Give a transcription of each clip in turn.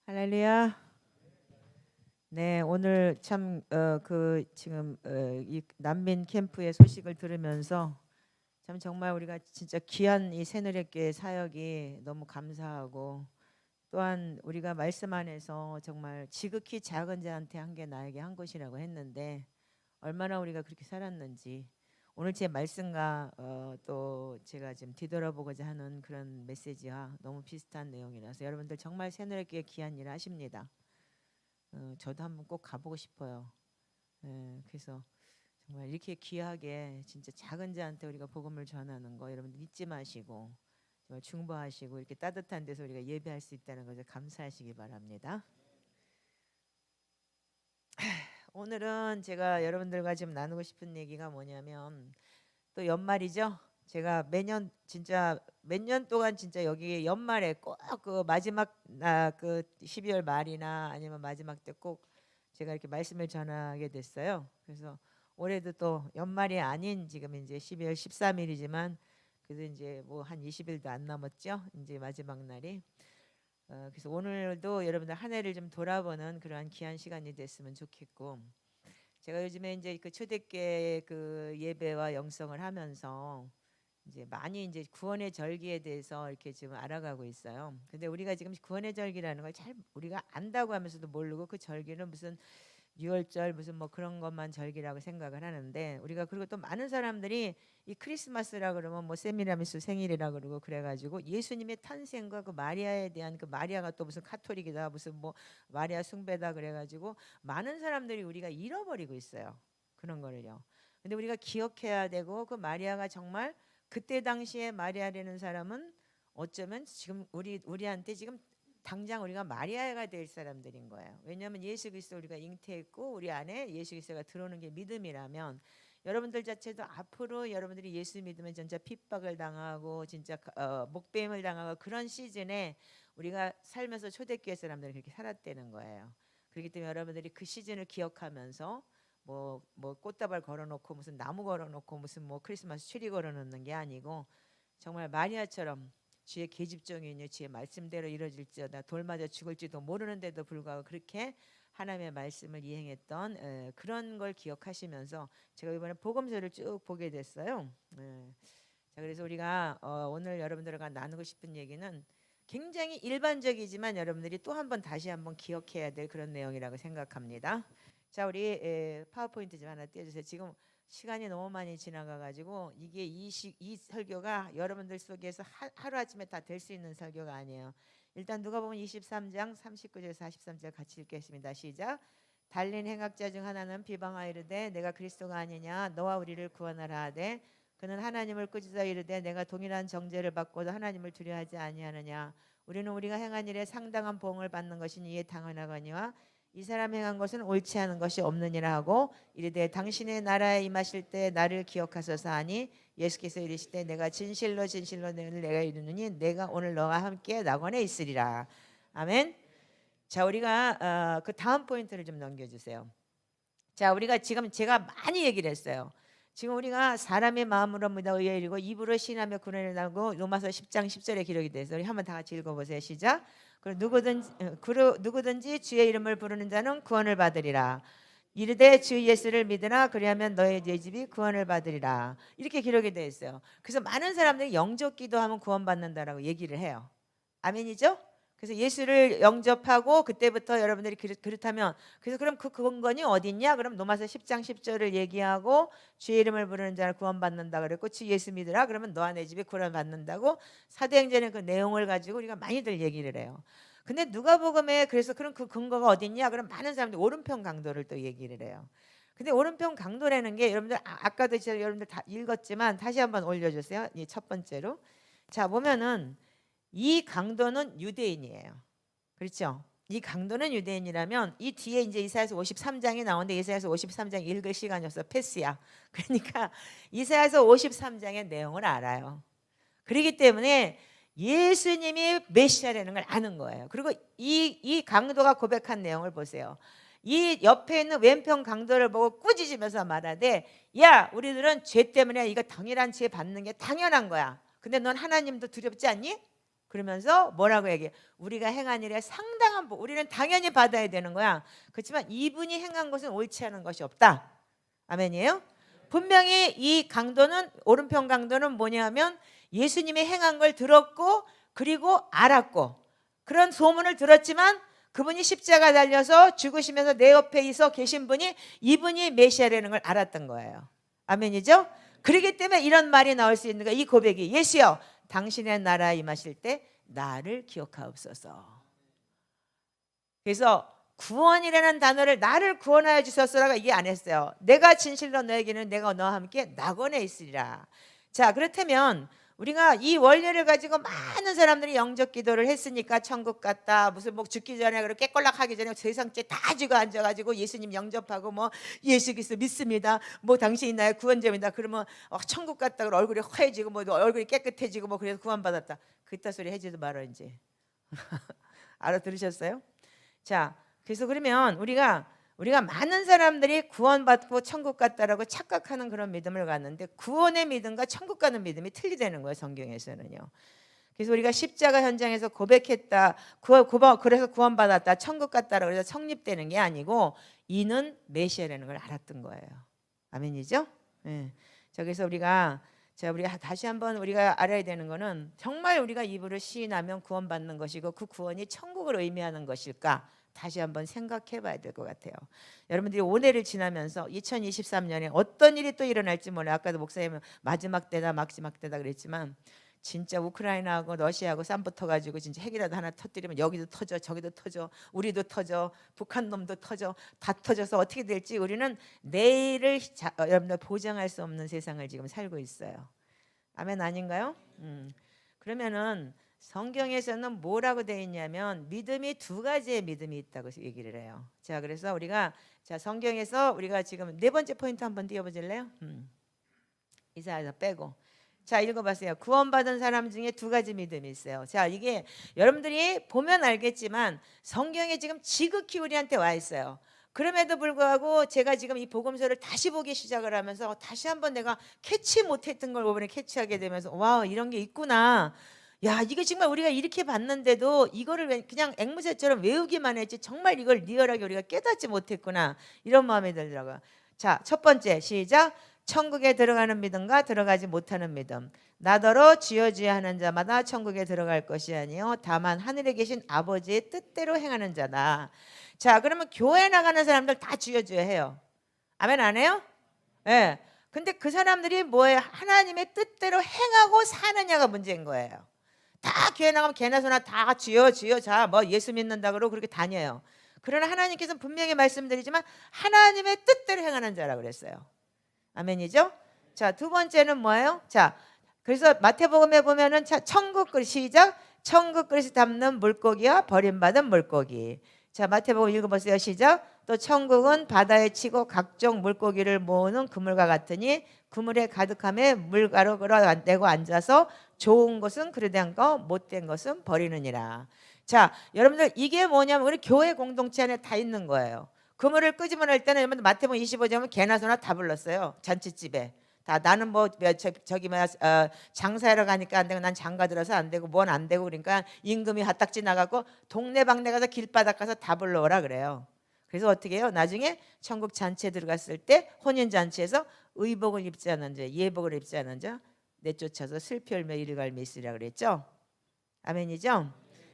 할렐루야. 네, 오늘 참 지금 이 난민 캠프의 소식을 들으면서 참 정말 우리가 진짜 귀한 이 새누리교회 사역이 너무 감사하고, 또한 우리가 말씀 안에서 정말 지극히 작은 자한테 한 게 나에게 한 것이라고 했는데 얼마나 우리가 그렇게 살았는지, 오늘 제 말씀과 또 제가 지금 뒤돌아보고자 하는 그런 메시지와 너무 비슷한 내용이라서 여러분들 정말 새누리교회 귀한 일을 하십니다. 저도 한번 꼭 가보고 싶어요. 그래서 정말 이렇게 귀하게 진짜 작은 자한테 우리가 복음을 전하는 거 여러분들 잊지 마시고 정말 중보하시고 이렇게 따뜻한 데서 우리가 예배할 수 있다는 것을 감사하시기 바랍니다. 오늘은 제가 여러분들과 지금 나누고 싶은 얘기가 뭐냐면, 또 연말이죠. 제가 매년 진짜 몇 년 동안 진짜 여기 연말에 꼭 그 마지막 그 12월 말이나 아니면 마지막 때 꼭 제가 이렇게 말씀을 전하게 됐어요. 그래서 올해도 또 연말이 아닌 지금 이제 12월 13일이지만 그래도 이제 뭐 한 20일도 안 남았죠. 이제 마지막 날이. 그래서 오늘도 여러분들 한 해를 좀 돌아보는 그러한 귀한 시간이 됐으면 좋겠고, 제가 요즘에 이제 그 초대교회 그 예배와 영성을 하면서 이제 많이 이제 구원의 절기에 대해서 이렇게 지금 알아가고 있어요. 근데 우리가 지금 구원의 절기라는 걸 잘 우리가 안다고 하면서도 모르고 그 절기는 무슨 유월절 무슨 뭐 그런 것만 절기라고 생각을 하는데, 우리가 그리고 또 많은 사람들이 이 크리스마스라 그러면 뭐 세미라미스 생일이라 그러고 그래가지고 예수님의 탄생과 그 마리아에 대한 그 마리아가 또 무슨 카톨릭이다 무슨 뭐 마리아 숭배다 그래가지고 많은 사람들이 우리가 잃어버리고 있어요. 그런 거를요. 근데 우리가 기억해야 되고, 그 마리아가 정말 그때 당시에 마리아라는 사람은 어쩌면 지금 우리한테 지금 당장 우리가 마리아가 될 사람들인 거예요. 왜냐하면 예수 그리스도 우리가 잉태했고 우리 안에 예수 그리스도가 들어오는 게 믿음이라면, 여러분들 자체도 앞으로 여러분들이 예수 믿으면 진짜 핍박을 당하고 진짜 목배임을 당하고 그런 시즌에 우리가 살면서 초대교회 사람들이 그렇게 살았다는 거예요. 그렇기 때문에 여러분들이 그 시즌을 기억하면서 뭐 꽃다발 걸어놓고 무슨 나무 걸어놓고 무슨 뭐 크리스마스 트리 걸어놓는 게 아니고, 정말 마리아처럼 주의 계집종이니 주의 말씀대로 이루어질지어다 돌 맞아 죽을지도 모르는데도 불구하고 그렇게 하나님의 말씀을 이행했던 그런 걸 기억하시면서 제가 이번에 복음서를 쭉 보게 됐어요. 자, 그래서 우리가 오늘 여러분들과 나누고 싶은 얘기는 굉장히 일반적이지만 여러분들이 또 한 번 다시 한번 기억해야 될 그런 내용이라고 생각합니다. 자, 우리 파워포인트 좀 하나 띄워주세요. 지금 시간이 너무 많이 지나가가지고 이게 이 설교가 여러분들 속에서 하루아침에 다 될 수 있는 설교가 아니에요. 일단 누가복음 23장 39절에서 43절 같이 읽겠습니다. 시작. 달린 행악자 중 하나는 비방하여 이르되 내가 그리스도가 아니냐 너와 우리를 구원하라 하되, 그는 하나님을 꾸짖어 이르되 내가 동일한 정죄를 받고도 하나님을 두려워하지 아니하느냐. 우리는 우리가 행한 일에 상당한 보응을 받는 것이니 이에 당연하거니와 이 사람 행한 것은 옳지 않은 것이 없느니라 하고 이르되 당신의 나라에 임하실 때 나를 기억하소서 하니, 예수께서 이르시되 내가 진실로 진실로 내가 이르노니 내가 오늘 너와 함께 낙원에 있으리라. 아멘. 자, 우리가 그 다음 포인트를 좀 넘겨주세요. 자, 우리가 지금 제가 많이 얘기를 했어요. 지금 우리가 사람의 마음으로 믿어 의에 이르고 입으로 신하며 구원을 나고 로마서 10장 10절에 기록이 돼서 우리 한번 다 같이 읽어보세요. 시작. 누구든지 주의 이름을 부르는 자는 구원을 받으리라. 이르되 주 예수를 믿으라 그리하면 너의 내 집이 구원을 받으리라. 이렇게 기록이 되어 있어요. 그래서 많은 사람들이 영접 기도하면 구원받는다라고 얘기를 해요. 아멘이죠? 그래서 예수를 영접하고 그때부터 여러분들이 그렇다면, 그래서 그럼 그 근거는 어디 있냐? 그럼 로마서 10장 10절을 얘기하고 주의 이름을 부르는 자를 구원받는다 그랬고, 주 예수 믿으라 그러면 너와 내 집이 구원받는다고 사도행전의 그 내용을 가지고 우리가 많이들 얘기를 해요. 근데 누가복음에 그래서 그럼 그 근거가 어디 있냐? 그럼 많은 사람들이 오른편 강도를 또 얘기를 해요. 근데 오른편 강도라는 게 여러분들 아까도 여러분들 다 읽었지만 다시 한번 올려주세요. 이 첫 번째로. 자, 보면은 이 강도는 유대인이에요. 그렇죠? 이 강도는 유대인이라면 이 뒤에 이제 이사야서 53장이 나오는데 이사야서 53장 읽을 시간이 없어. 패스야. 그러니까 이사야서 53장의 내용을 알아요. 그렇기 때문에 예수님이 메시아라는 걸 아는 거예요. 그리고 이 강도가 고백한 내용을 보세요. 이 옆에 있는 왼편 강도를 보고 꾸짖으면서 말하되, 야, 우리들은 죄 때문에 이거 당연한 죄 받는 게 당연한 거야. 근데 넌 하나님도 두렵지 않니? 그러면서 뭐라고 얘기해? 우리가 행한 일에 상당한 복, 우리는 당연히 받아야 되는 거야. 그렇지만 이분이 행한 것은 옳지 않은 것이 없다. 아멘이에요? 분명히 이 강도는, 오른편 강도는 뭐냐면 예수님이 행한 걸 들었고 그리고 알았고, 그런 소문을 들었지만 그분이 십자가 달려서 죽으시면서 내 옆에 있어 계신 분이 이분이 메시아라는 걸 알았던 거예요. 아멘이죠? 그렇기 때문에 이런 말이 나올 수 있는 거예요. 이 고백이, 예수여 당신의 나라에 임하실 때 나를 기억하옵소서. 그래서 구원이라는 단어를 나를 구원하여 주셨으라고 얘기 안 했어요. 내가 진실로 너에게는 내가 너와 함께 낙원에 있으리라. 자, 그렇다면 우리가 이 원리를 가지고 많은 사람들이 영접 기도를 했으니까 천국 갔다, 무슨 뭐 죽기 전에 그렇게 깨꼴락하기 전에 세상째 다 죽어 앉아가지고 예수님 영접하고 뭐 예수 그리스도 믿습니다, 뭐 당신이 나의 구원자입니다, 그러면 천국 갔다 그러고 얼굴이 허해지고 뭐 얼굴이 깨끗해지고 뭐 그래서 구원받았다, 그따 소리 해지도 말어 이제. 알아들으셨어요? 자, 그래서 그러면 우리가 많은 사람들이 구원받고 천국 갔다라고 착각하는 그런 믿음을 갖는데, 구원의 믿음과 천국 가는 믿음이 틀리다는 거예요, 성경에서는요. 그래서 우리가 십자가 현장에서 고백했다, 그래서 구원받았다, 천국 갔다라고 해서 성립되는 게 아니고 이는 메시아라는 걸 알았던 거예요. 아멘이죠? 네. 자, 그래서 우리가 다시 한번 우리가 알아야 되는 거는, 정말 우리가 입으로 시인하면 구원받는 것이고 그 구원이 천국을 의미하는 것일까? 다시 한번 생각해 봐야 될 것 같아요. 여러분들이 올해를 지나면서 2023년에 어떤 일이 또 일어날지 몰라요. 아까도 목사님은 마지막 때다 그랬지만 진짜 우크라이나하고 러시아하고 쌈 붙어가지고 진짜 핵이라도 하나 터뜨리면 여기도 터져 저기도 터져 우리도 터져 북한 놈도 터져 다 터져서 어떻게 될지 우리는 내일을 여러분들 보장할 수 없는 세상을 지금 살고 있어요. 아멘 아닌가요? 그러면은 성경에서는 뭐라고 되어 있냐면 믿음이 두 가지의 믿음이 있다고 얘기를 해요. 자, 그래서 우리가 성경에서 우리가 지금 네 번째 포인트 한번 띄워보실래요? 이사야서 빼고. 자, 읽어봤어요. 구원받은 사람 중에 두 가지 믿음이 있어요. 자, 이게 여러분들이 보면 알겠지만 성경에 지금 지극히 우리한테 와 있어요. 그럼에도 불구하고 제가 지금 이 복음서를 다시 보기 시작을 하면서 다시 한번 내가 캐치 못했던 걸 이번에 캐치하게 되면서, 와, 이런 게 있구나. 야, 이게 정말 우리가 이렇게 봤는데도 이거를 그냥 앵무새처럼 외우기만 했지 정말 이걸 리얼하게 우리가 깨닫지 못했구나, 이런 마음이 들더라고요. 자, 첫 번째 시작. 천국에 들어가는 믿음과 들어가지 못하는 믿음. 나더러 주여 주여 하는 자마다 천국에 들어갈 것이 아니요 다만 하늘에 계신 아버지의 뜻대로 행하는 자다. 자, 그러면 교회 나가는 사람들 다 주여 주여 해요. 아멘 안 해요? 예. 네. 근데 그 사람들이 뭐예요? 하나님의 뜻대로 행하고 사느냐가 문제인 거예요. 다 교회 나가면 개나 소나 다 주여 주여 자 뭐 예수 믿는다 그러고 그렇게 다녀요. 그러나 하나님께서는 분명히 말씀드리지만 하나님의 뜻대로 행하는 자라고 그랬어요. 아멘이죠? 자, 두 번째는 뭐예요? 자, 그래서 마태복음에 보면은 천국 그릇 시작. 천국 그릇이 담는 물고기와 버림받은 물고기. 자, 마태복음 읽어보세요. 시작. 또 천국은 바다에 치고 각종 물고기를 모으는 그물과 같으니 그물에 가득함에 물가로 끌어내고 앉아서 좋은 것은 그릇된 거 못된 것은 버리느니라. 자, 여러분들 이게 뭐냐면 우리 교회 공동체 안에 다 있는 거예요. 그물을 끄집어낼 때는 여러분 마태복음 25장은 개나 소나 다 불렀어요. 잔치집에 다. 나는 뭐 장사하러 가니까 안 되고 난 장가 들어서 안 되고 뭔 안 되고 그러니까 임금이 핫딱지 나가고 동네방네 가서 길바닥 가서 다 불러오라 그래요. 그래서 어떻게 해요? 나중에 천국 잔치에 들어갔을 때 혼인잔치에서 의복을 입지 않은 자 예복을 입지 않은 자 내쫓아서 슬피 울며 이리 갈미 있으리라 그랬죠. 아멘이죠.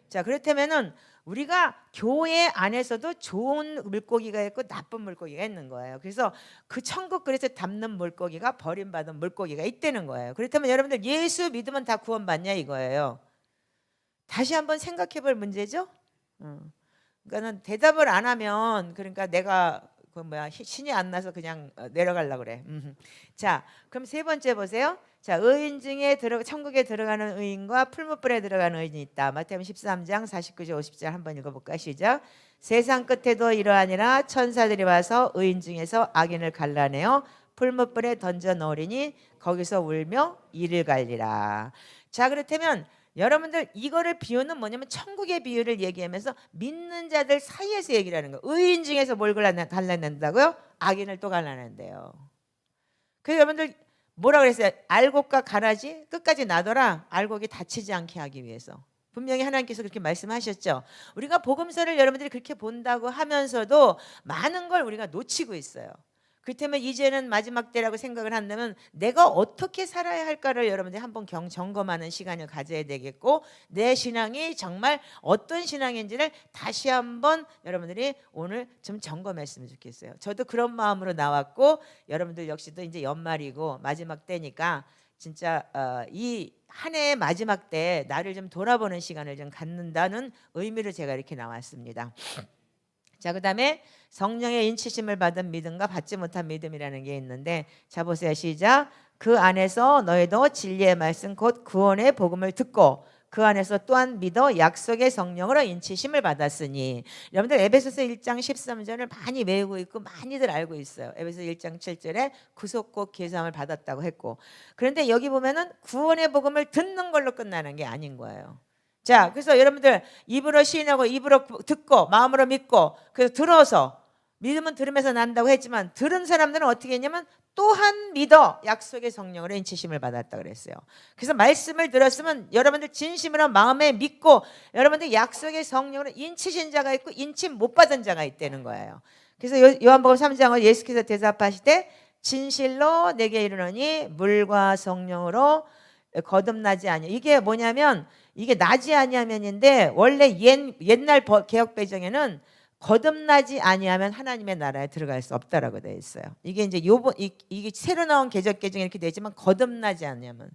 자, 그렇다면은 우리가 교회 안에서도 좋은 물고기가 있고 나쁜 물고기가 있는 거예요. 그래서 그 천국 그릇에 담는 물고기가 버림받은 물고기가 있다는 거예요. 그렇다면 여러분들 예수 믿으면 다 구원받냐 이거예요. 다시 한번 생각해 볼 문제죠. 그러니까는 대답을 안 하면 그러니까 내가 신이 안 나서 그냥 내려가려고 그래. 자, 그럼 세 번째 보세요. 자, 의인 중에 천국에 들어가는 의인과 풀무불에 들어가는 의인이 있다. 마태복음 13장 49절 50절 한번 읽어볼까? 시작. 세상 끝에도 이러하니라 천사들이 와서 의인 중에서 악인을 갈라내어 풀무불에 던져 넣으리니 거기서 울며 이를 갈리라. 자, 그렇다면 여러분들 이거를 비유는 뭐냐면 천국의 비유를 얘기하면서 믿는 자들 사이에서 얘기를 하는 거예요. 의인 중에서 뭘 갈라낸다고요? 악인을 또 갈라낸대요. 그래서 여러분들 뭐라 그랬어요? 알곡과 가라지 끝까지 놔둬라. 알곡이 다치지 않게 하기 위해서. 분명히 하나님께서 그렇게 말씀하셨죠. 우리가 복음서를 여러분들이 그렇게 본다고 하면서도 많은 걸 우리가 놓치고 있어요. 그렇다면 이제는 마지막 때라고 생각을 한다면 내가 어떻게 살아야 할까를 여러분들이 한번 점검하는 시간을 가져야 되겠고, 내 신앙이 정말 어떤 신앙인지를 다시 한번 여러분들이 오늘 좀 점검했으면 좋겠어요. 저도 그런 마음으로 나왔고, 여러분들 역시도 이제 연말이고 마지막 때니까 진짜 이 한 해의 마지막 때 나를 좀 돌아보는 시간을 좀 갖는다는 의미로 제가 이렇게 나왔습니다. 자, 그다음에 성령의 인치심을 받은 믿음과 받지 못한 믿음이라는 게 있는데, 자 보세요. 시작. 그 안에서 너희도 진리의 말씀 곧 구원의 복음을 듣고 그 안에서 또한 믿어 약속의 성령으로 인치심을 받았으니. 여러분들 에베소서 1장 13절을 많이 외우고 있고 많이들 알고 있어요. 에베소서 1장 7절에 구속고 계삼을 받았다고 했고, 그런데 여기 보면은 구원의 복음을 듣는 걸로 끝나는 게 아닌 거예요. 자, 그래서 여러분들 입으로 시인하고 입으로 듣고 마음으로 믿고, 그래서 들어서, 믿음은 들으면서 난다고 했지만 들은 사람들은 어떻게 했냐면 또한 믿어 약속의 성령으로 인치심을 받았다 그랬어요. 그래서 말씀을 들었으면 여러분들 진심으로 마음에 믿고 여러분들 약속의 성령으로 인치신 자가 있고 인치 못 받은 자가 있다는 거예요. 그래서 요한복음 3장을 예수께서 대답하실 때 진실로 내게 이르노니 물과 성령으로 거듭나지 아니하. 이게 뭐냐면 이게 나지 아니하면인데, 원래 옛날 개역 배정에는 거듭나지 아니하면 하나님의 나라에 들어갈 수 없다라고 되어 있어요. 이게 이제 이게 새로 나온 개역 개정에 이렇게 되지만 거듭나지 않으면.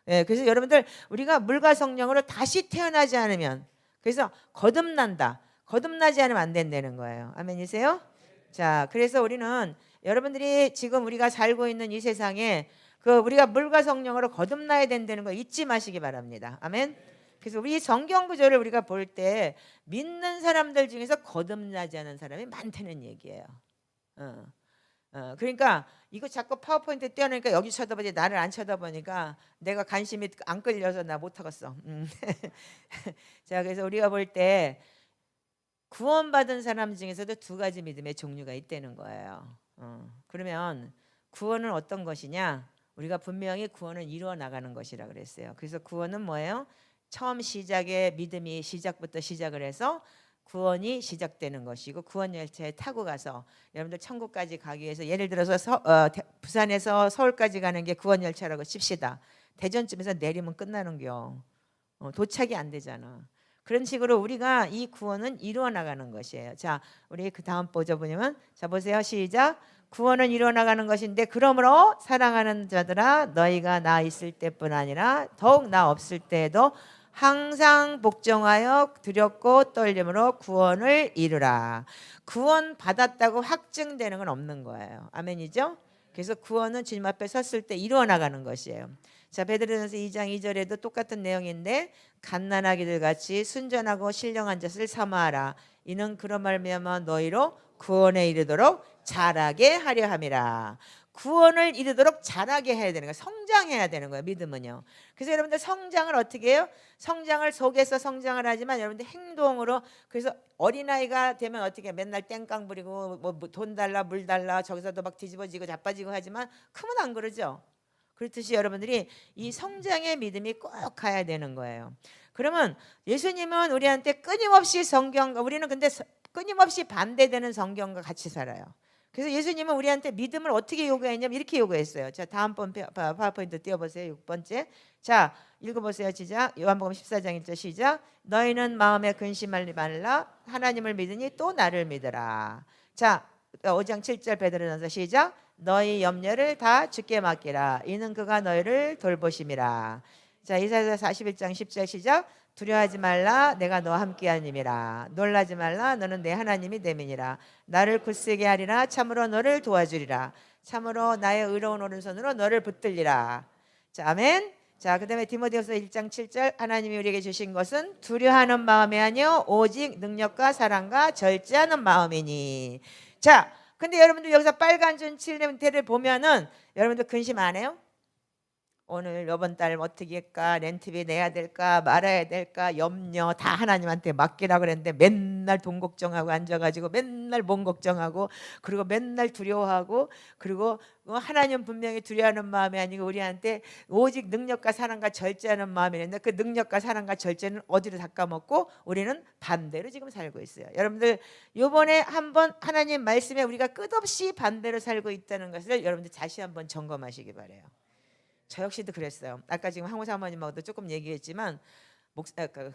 예, 그래서 여러분들 우리가 물과 성령으로 다시 태어나지 않으면, 그래서 거듭난다. 거듭나지 않으면 안 된다는 거예요. 아멘이세요? 자, 그래서 우리는 여러분들이 지금 우리가 살고 있는 이 세상에 우리가 물과 성령으로 거듭나야 된다는 거 잊지 마시기 바랍니다. 아멘. 그래서 우리 성경 구절을 우리가 볼 때 믿는 사람들 중에서 거듭나지 않은 사람이 많다는 얘기예요. 그러니까 이거 자꾸 파워포인트 띄워놓으니까 여기 쳐다보지 나를 안 쳐다보니까 내가 관심이 안 끌려서 나 못하겠어. 자, 그래서 우리가 볼 때 구원받은 사람 중에서도 두 가지 믿음의 종류가 있다는 거예요. 그러면 구원은 어떤 것이냐? 우리가 분명히 구원은 이루어 나가는 것이라 그랬어요. 그래서 구원은 뭐예요? 처음 시작에 믿음이 시작부터 시작을 해서 구원이 시작되는 것이고, 구원 열차에 타고 가서 여러분들 천국까지 가기 위해서, 예를 들어서 부산에서 서울까지 가는 게 구원 열차라고 칩시다. 대전쯤에서 내리면 끝나는겨. 도착이 안 되잖아. 그런 식으로 우리가 이 구원은 이루어 나가는 것이에요. 자, 우리 그 다음 보면 자 보세요. 시작. 구원은 이루어 나가는 것인데 그러므로 사랑하는 자들아 너희가 나 있을 때뿐 아니라 더욱 나 없을 때에도 항상 복종하여 두렵고 떨림으로 구원을 이루라. 구원 받았다고 확증되는 건 없는 거예요. 아멘이죠? 그래서 구원은 주님 앞에 섰을 때 이루어 나가는 것이에요. 자, 베드로전서 2장 2절에도 똑같은 내용인데, 갓난아기들 같이 순전하고 신령한 젖을 삼아하라. 이는 그런 말미암아 너희로 구원에 이르도록 자라게 하려 함이라. 구원을 이루도록 자라게 해야 되는 거예요. 성장해야 되는 거예요. 믿음은요. 그래서 여러분들 성장을 어떻게 해요? 성장을 속에서 성장을 하지만 여러분들 행동으로. 그래서 어린아이가 되면 어떻게 맨날 땡깡 부리고 뭐 돈 달라 물 달라 저기서도 막 뒤집어지고 자빠지고 하지만 크면 안 그러죠. 그렇듯이 여러분들이 이 성장의 믿음이 꼭 가야 되는 거예요. 그러면 예수님은 우리한테 끊임없이 성경과, 우리는 근데 끊임없이 반대되는 성경과 같이 살아요. 그래서 예수님은 우리한테 믿음을 어떻게 요구했냐면 이렇게 요구했어요. 자, 다음번 파워포인트 띄워보세요. 6번째. 자, 읽어보세요. 시작. 요한복음 14장 1절 시작. 너희는 마음에 근심하지 말라. 하나님을 믿으니 또 나를 믿으라. 자, 5장 7절 베드로전서 시작. 너희 염려를 다 주께 맡기라. 이는 그가 너희를 돌보심이라. 자, 이사야서 41장 10절 시작. 두려워하지 말라. 내가 너와 함께하님이라. 놀라지 말라. 너는 내 하나님이 됨이니라. 나를 굳세게 하리라. 참으로 너를 도와주리라. 참으로 나의 의로운 오른손으로 너를 붙들리라. 자, 아멘. 자, 그다음에 디모데후서 1장 7절 하나님이 우리에게 주신 것은 두려워하는 마음이 아니요 오직 능력과 사랑과 절제하는 마음이니. 자, 근데 여러분들 여기서 빨간 줄 칠레문테를 보면은 여러분들 근심 안 해요? 오늘 이번 달 어떻게 할까? 렌트비 내야 될까? 말아야 될까? 염려 다 하나님한테 맡기라 그랬는데 맨날 돈 걱정하고 앉아가지고 맨날 몸 걱정하고 그리고 맨날 두려워하고 그리고 하나님 분명히 두려워하는 마음이 아니고 우리한테 오직 능력과 사랑과 절제하는 마음이 있는데 그 능력과 사랑과 절제는 어디로 닦아먹고 우리는 반대로 지금 살고 있어요. 여러분들 요번에 한번 하나님 말씀에 우리가 끝없이 반대로 살고 있다는 것을 여러분들 다시 한번 점검하시기 바라요. 저 역시도 그랬어요. 아까 지금 항우 사모님하고도 조금 얘기했지만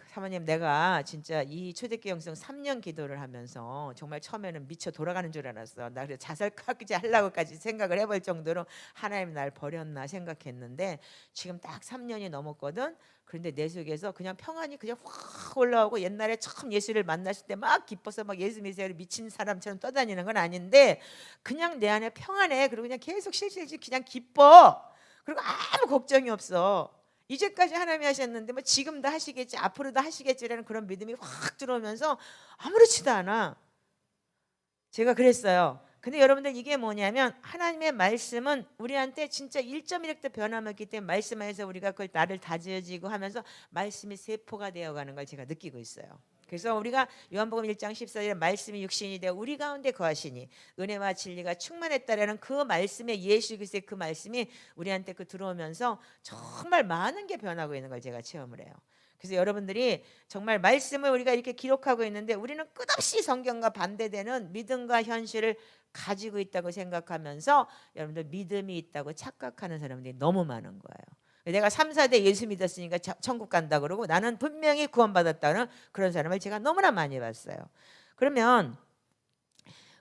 사모님 내가 진짜 이 초대교회 영성 3년 기도를 하면서 정말 처음에는 미쳐 돌아가는 줄 알았어. 나 그래서 자살까지 하려고까지 생각을 해볼 정도로 하나님 날 버렸나 생각했는데 지금 딱 3년이 넘었거든. 그런데 내 속에서 그냥 평안이 그냥 확 올라오고 옛날에 처음 예수를 만났을 때 막 기뻐서 막 예수 믿으세요 미친 사람처럼 떠다니는 건 아닌데 그냥 내 안에 평안해. 그리고 그냥 계속 실실실 그냥 기뻐. 그리고 아무 걱정이 없어. 이제까지 하나님이 하셨는데 뭐 지금도 하시겠지 앞으로도 하시겠지라는 그런 믿음이 확 들어오면서 아무렇지도 않아. 제가 그랬어요. 근데 여러분들 이게 뭐냐면 하나님의 말씀은 우리한테 진짜 1.1획도 변함없기 때문에 말씀 안에서 우리가 그걸 나를 다져지고 하면서 말씀이 세포가 되어가는 걸 제가 느끼고 있어요. 그래서 우리가 요한복음 1장 14절에 말씀이 육신이 되어 우리 가운데 거하시니 은혜와 진리가 충만했다라는 그 말씀에 예수 그리스도의 그 말씀이 우리한테 그 들어오면서 정말 많은 게 변하고 있는 걸 제가 체험을 해요. 그래서 여러분들이 정말 말씀을 우리가 이렇게 기록하고 있는데 우리는 끝없이 성경과 반대되는 믿음과 현실을 가지고 있다고 생각하면서 여러분들 믿음이 있다고 착각하는 사람들이 너무 많은 거예요. 내가 3, 4대 예수 믿었으니까 천국 간다 그러고 나는 분명히 구원받았다는 그런 사람을 제가 너무나 많이 봤어요. 그러면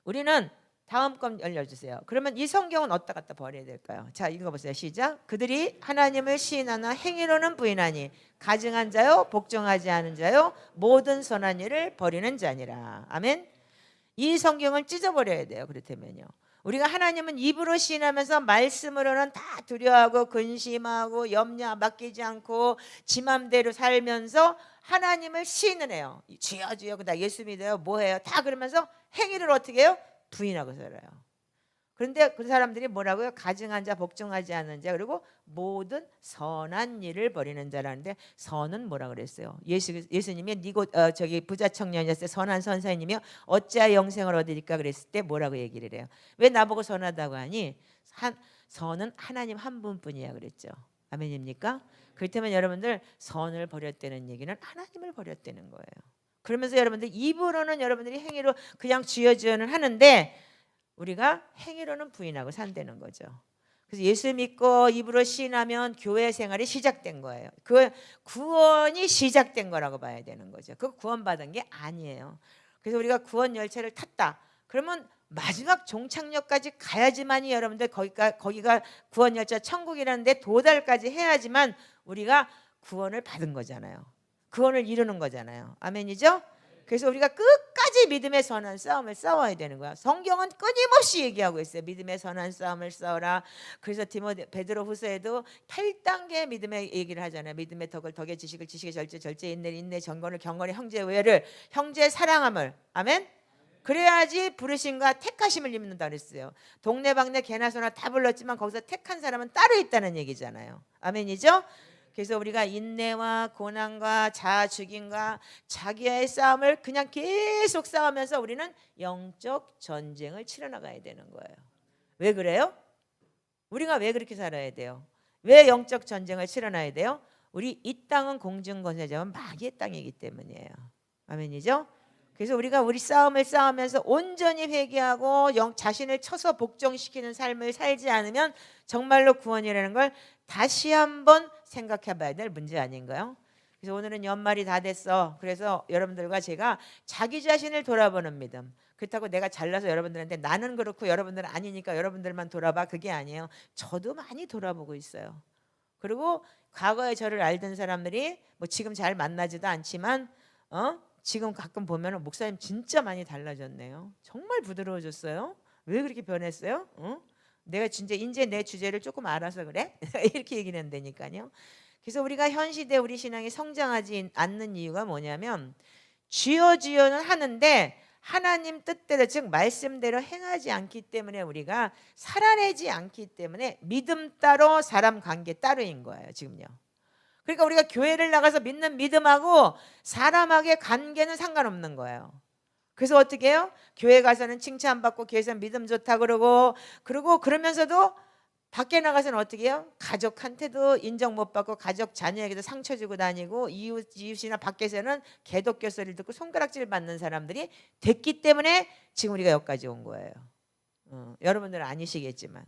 우리는 다음 건 열려주세요. 그러면 이 성경은 어디다 갖다 버려야 될까요? 자 읽어보세요. 시작. 그들이 하나님을 시인하나 행위로는 부인하니 가증한 자요 복종하지 않은 자요 모든 선한 일을 버리는 자니라. 아멘. 이 성경을 찢어버려야 돼요. 그렇다면요. 우리가 하나님은 입으로 시인하면서 말씀으로는 다 두려워하고 근심하고 염려 맡기지 않고 지 맘대로 살면서 하나님을 시인을 해요. 주여 주여 나 예수 믿어요. 뭐해요? 다 그러면서 행위를 어떻게 해요? 부인하고 살아요. 그런데 그 사람들이 뭐라고요? 가증한 자 복종하지 않는 자 그리고 모든 선한 일을 버리는 자라는데 선은 뭐라 그랬어요? 예수님이 니고 저기 부자 청년이었을 때 선한 선사님이요 어찌하여 영생을 얻으리까 그랬을 때 뭐라고 얘기를 해요? 왜 나보고 선하다고 하니? 선은 하나님 한 분뿐이야 그랬죠. 아멘입니까? 그렇다면 여러분들 선을 버렸다는 얘기는 하나님을 버렸다는 거예요. 그러면서 여러분들 입으로는 여러분들이 행위로 그냥 주여주여는 하는데 우리가 행위로는 부인하고 산다는 거죠. 그래서 예수 믿고 입으로 시인하면 교회 생활이 시작된 거예요. 그 구원이 시작된 거라고 봐야 되는 거죠. 그 구원받은 게 아니에요. 그래서 우리가 구원 열차를 탔다. 그러면 마지막 종착역까지 가야지만이 여러분들 거기가 구원 열차 천국이라는데 도달까지 해야지만 우리가 구원을 받은 거잖아요. 구원을 이루는 거잖아요. 아멘이죠? 그래서 우리가 끝까지 믿음의 선한 싸움을 싸워야 되는 거야. 성경은 끊임없이 얘기하고 있어요. 믿음의 선한 싸움을 싸워라. 그래서 베드로 후서에도 8단계 믿음의 얘기를 하잖아요. 믿음의 덕을 덕의 지식을 지식의 절제 절제 인내 정건을 경건의 형제 우애를 형제 사랑함을 아멘. 그래야지 부르심과 택하심을 입는다 그랬어요. 동네방네 개나 소나 다 불렀지만 거기서 택한 사람은 따로 있다는 얘기잖아요. 아멘이죠? 그래서 우리가 인내와 고난과 자아 죽임과 자기와의 싸움을 그냥 계속 싸우면서 우리는 영적 전쟁을 치러나가야 되는 거예요. 왜 그래요? 우리가 왜 그렇게 살아야 돼요? 왜 영적 전쟁을 치러나야 돼요? 우리 이 땅은 공중권세자면 마귀의 땅이기 때문이에요. 아멘이죠? 그래서 우리가 우리 싸움을 싸우면서 온전히 회개하고 자신을 쳐서 복종시키는 삶을 살지 않으면 정말로 구원이라는 걸 다시 한번 생각해 봐야 될 문제 아닌가요? 그래서 오늘은 연말이 다 됐어. 그래서 여러분들과 제가 자기 자신을 돌아보는 믿음. 그렇다고 내가 잘나서 여러분들한테 나는 그렇고 여러분들은 아니니까 여러분들만 돌아봐. 그게 아니에요. 저도 많이 돌아보고 있어요. 그리고 과거에 저를 알던 사람들이 뭐 지금 잘 만나지도 않지만 지금 가끔 보면 목사님 진짜 많이 달라졌네요. 정말 부드러워졌어요. 왜 그렇게 변했어요? 내가 진짜 이제 내 주제를 조금 알아서 그래? 이렇게 얘기를 한다니까요. 그래서 우리가 현 시대 우리 신앙이 성장하지 않는 이유가 뭐냐면 주여 주여는 하는데 하나님 뜻대로 즉 말씀대로 행하지 않기 때문에 우리가 살아내지 않기 때문에 믿음 따로 사람 관계 따로인 거예요 지금요. 그러니까 우리가 교회를 나가서 믿는 믿음하고 사람하고의 관계는 상관없는 거예요. 그래서 어떻게 해요? 교회 가서는 칭찬받고 교회에서 믿음 좋다 그러고 그러면서도 밖에 나가서는 어떻게 해요? 가족한테도 인정 못 받고 가족 자녀에게도 상처 주고 다니고 이웃이나 밖에서는 개독교 소리를 듣고 손가락질 받는 사람들이 됐기 때문에 지금 우리가 여기까지 온 거예요. 여러분들은 아니시겠지만.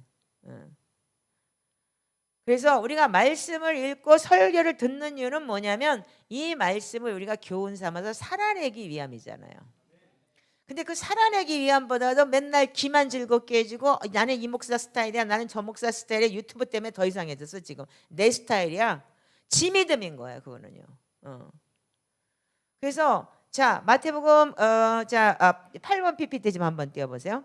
그래서 우리가 말씀을 읽고 설교를 듣는 이유는 뭐냐면 이 말씀을 우리가 교훈 삼아서 살아내기 위함이잖아요. 근데 그 살아내기 위함보다도 맨날 귀만 즐겁게 해주고 나는 이 목사 스타일이야, 나는 저 목사 스타일이야, 유튜브 때문에 더 이상해졌어. 지금 내 스타일이야. 지 믿음인 거예요 그거는요. 그래서 자 마태복음 8번 PPT 좀 한번 띄워보세요.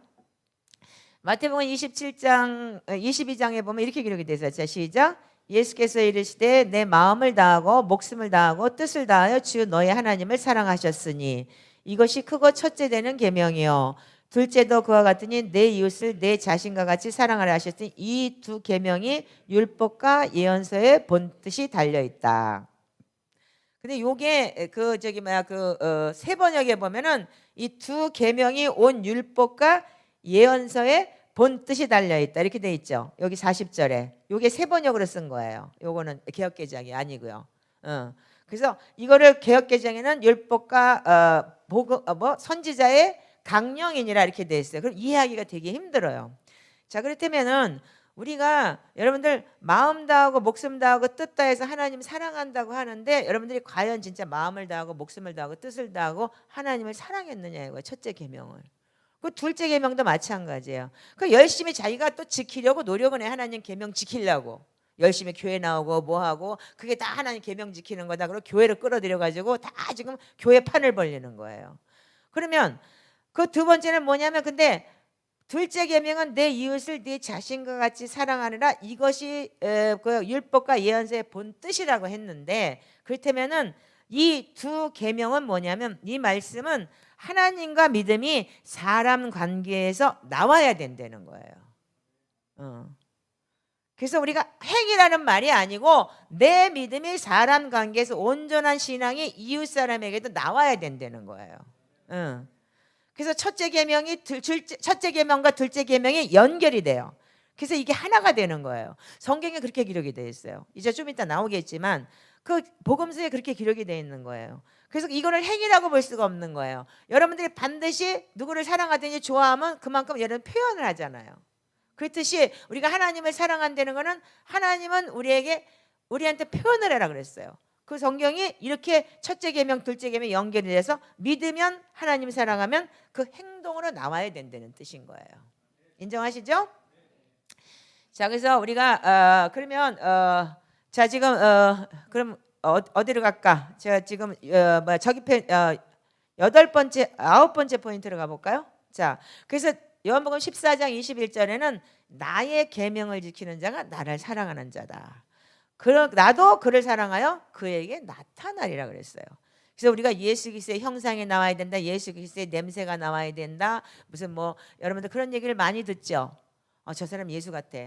마태복음 27장 22장에 보면 이렇게 기록이 되어 있어요. 자 시작. 예수께서 이르시되 내 마음을 다하고 목숨을 다하고 뜻을 다하여 주 너희 하나님을 사랑하셨으니 이것이 크고 첫째 되는 계명이요 둘째도 그와 같으니 내 이웃을 내 자신과 같이 사랑하라 하셨으니 이 두 계명이 율법과 예언서의 본뜻이 달려 있다. 근데 요게 세 번역에 보면은 이 두 계명이 온 율법과 예언서의 본뜻이 달려 있다 이렇게 돼 있죠. 여기 40절에 요게 세 번역으로 쓴 거예요. 요거는 개역개정이 아니고요. 그래서 이거를 개역개정에는 율법과 선지자의 강령이니라 이렇게 돼 있어요. 그럼 이해하기가 되게 힘들어요. 자 그렇다면은 우리가 여러분들 마음 다하고 목숨 다하고 뜻 다해서 하나님 사랑한다고 하는데 여러분들이 과연 진짜 마음을 다하고 목숨을 다하고 뜻을 다하고 하나님을 사랑했느냐 이거예요. 첫째 계명을. 그 둘째 계명도 마찬가지예요. 그 열심히 자기가 또 지키려고 노력은 해. 하나님 계명 지키려고. 열심히 교회 나오고 뭐 하고 그게 다 하나님 계명 지키는 거다. 그리고 교회를 끌어들여 가지고 다 지금 교회 판을 벌리는 거예요. 그러면 그 두 번째는 뭐냐면 근데 둘째 계명은 내 이웃을 네 자신과 같이 사랑하느라 이것이 그 율법과 예언서의 본 뜻이라고 했는데 그렇다면은 이 두 계명은 뭐냐면 이 말씀은 하나님과 믿음이 사람 관계에서 나와야 된다는 거예요. 그래서 우리가 행위라는 말이 아니고 내 믿음이 사람 관계에서 온전한 신앙이 이웃 사람에게도 나와야 된다는 거예요. 그래서 첫째 계명과 둘째 계명이 연결이 돼요. 그래서 이게 하나가 되는 거예요. 성경에 그렇게 기록이 되어 있어요. 이제 좀 이따 나오겠지만 그 복음서에 그렇게 기록이 되어 있는 거예요. 그래서 이거를 행위라고 볼 수가 없는 거예요. 여러분들이 반드시 누구를 사랑하든지 좋아하면 그만큼 여러분 표현을 하잖아요. 그렇듯이 우리가 하나님을 사랑한다는 거는 하나님은 우리한테 표현을 해라 그랬어요. 그 성경이 이렇게 첫째 계명, 둘째 계명 연결이 돼서 믿으면 하나님 사랑하면 그 행동으로 나와야 된다는 뜻인 거예요. 인정하시죠? 자, 그래서 우리가 그러면 자 지금 그럼 어디로 갈까? 제가 지금 저기 아홉 번째 포인트로 가볼까요? 자, 그래서 요한복음 14장 21절에는 나의 계명을 지키는 자가 나를 사랑하는 자다. 나도 그를 사랑하여 그에게 나타나리라 그랬어요. 그래서 우리가 예수 그리스도의 형상이 나와야 된다. 예수 그리스도의 냄새가 나와야 된다. 무슨 여러분들 그런 얘기를 많이 듣죠. 저 사람 예수 같아.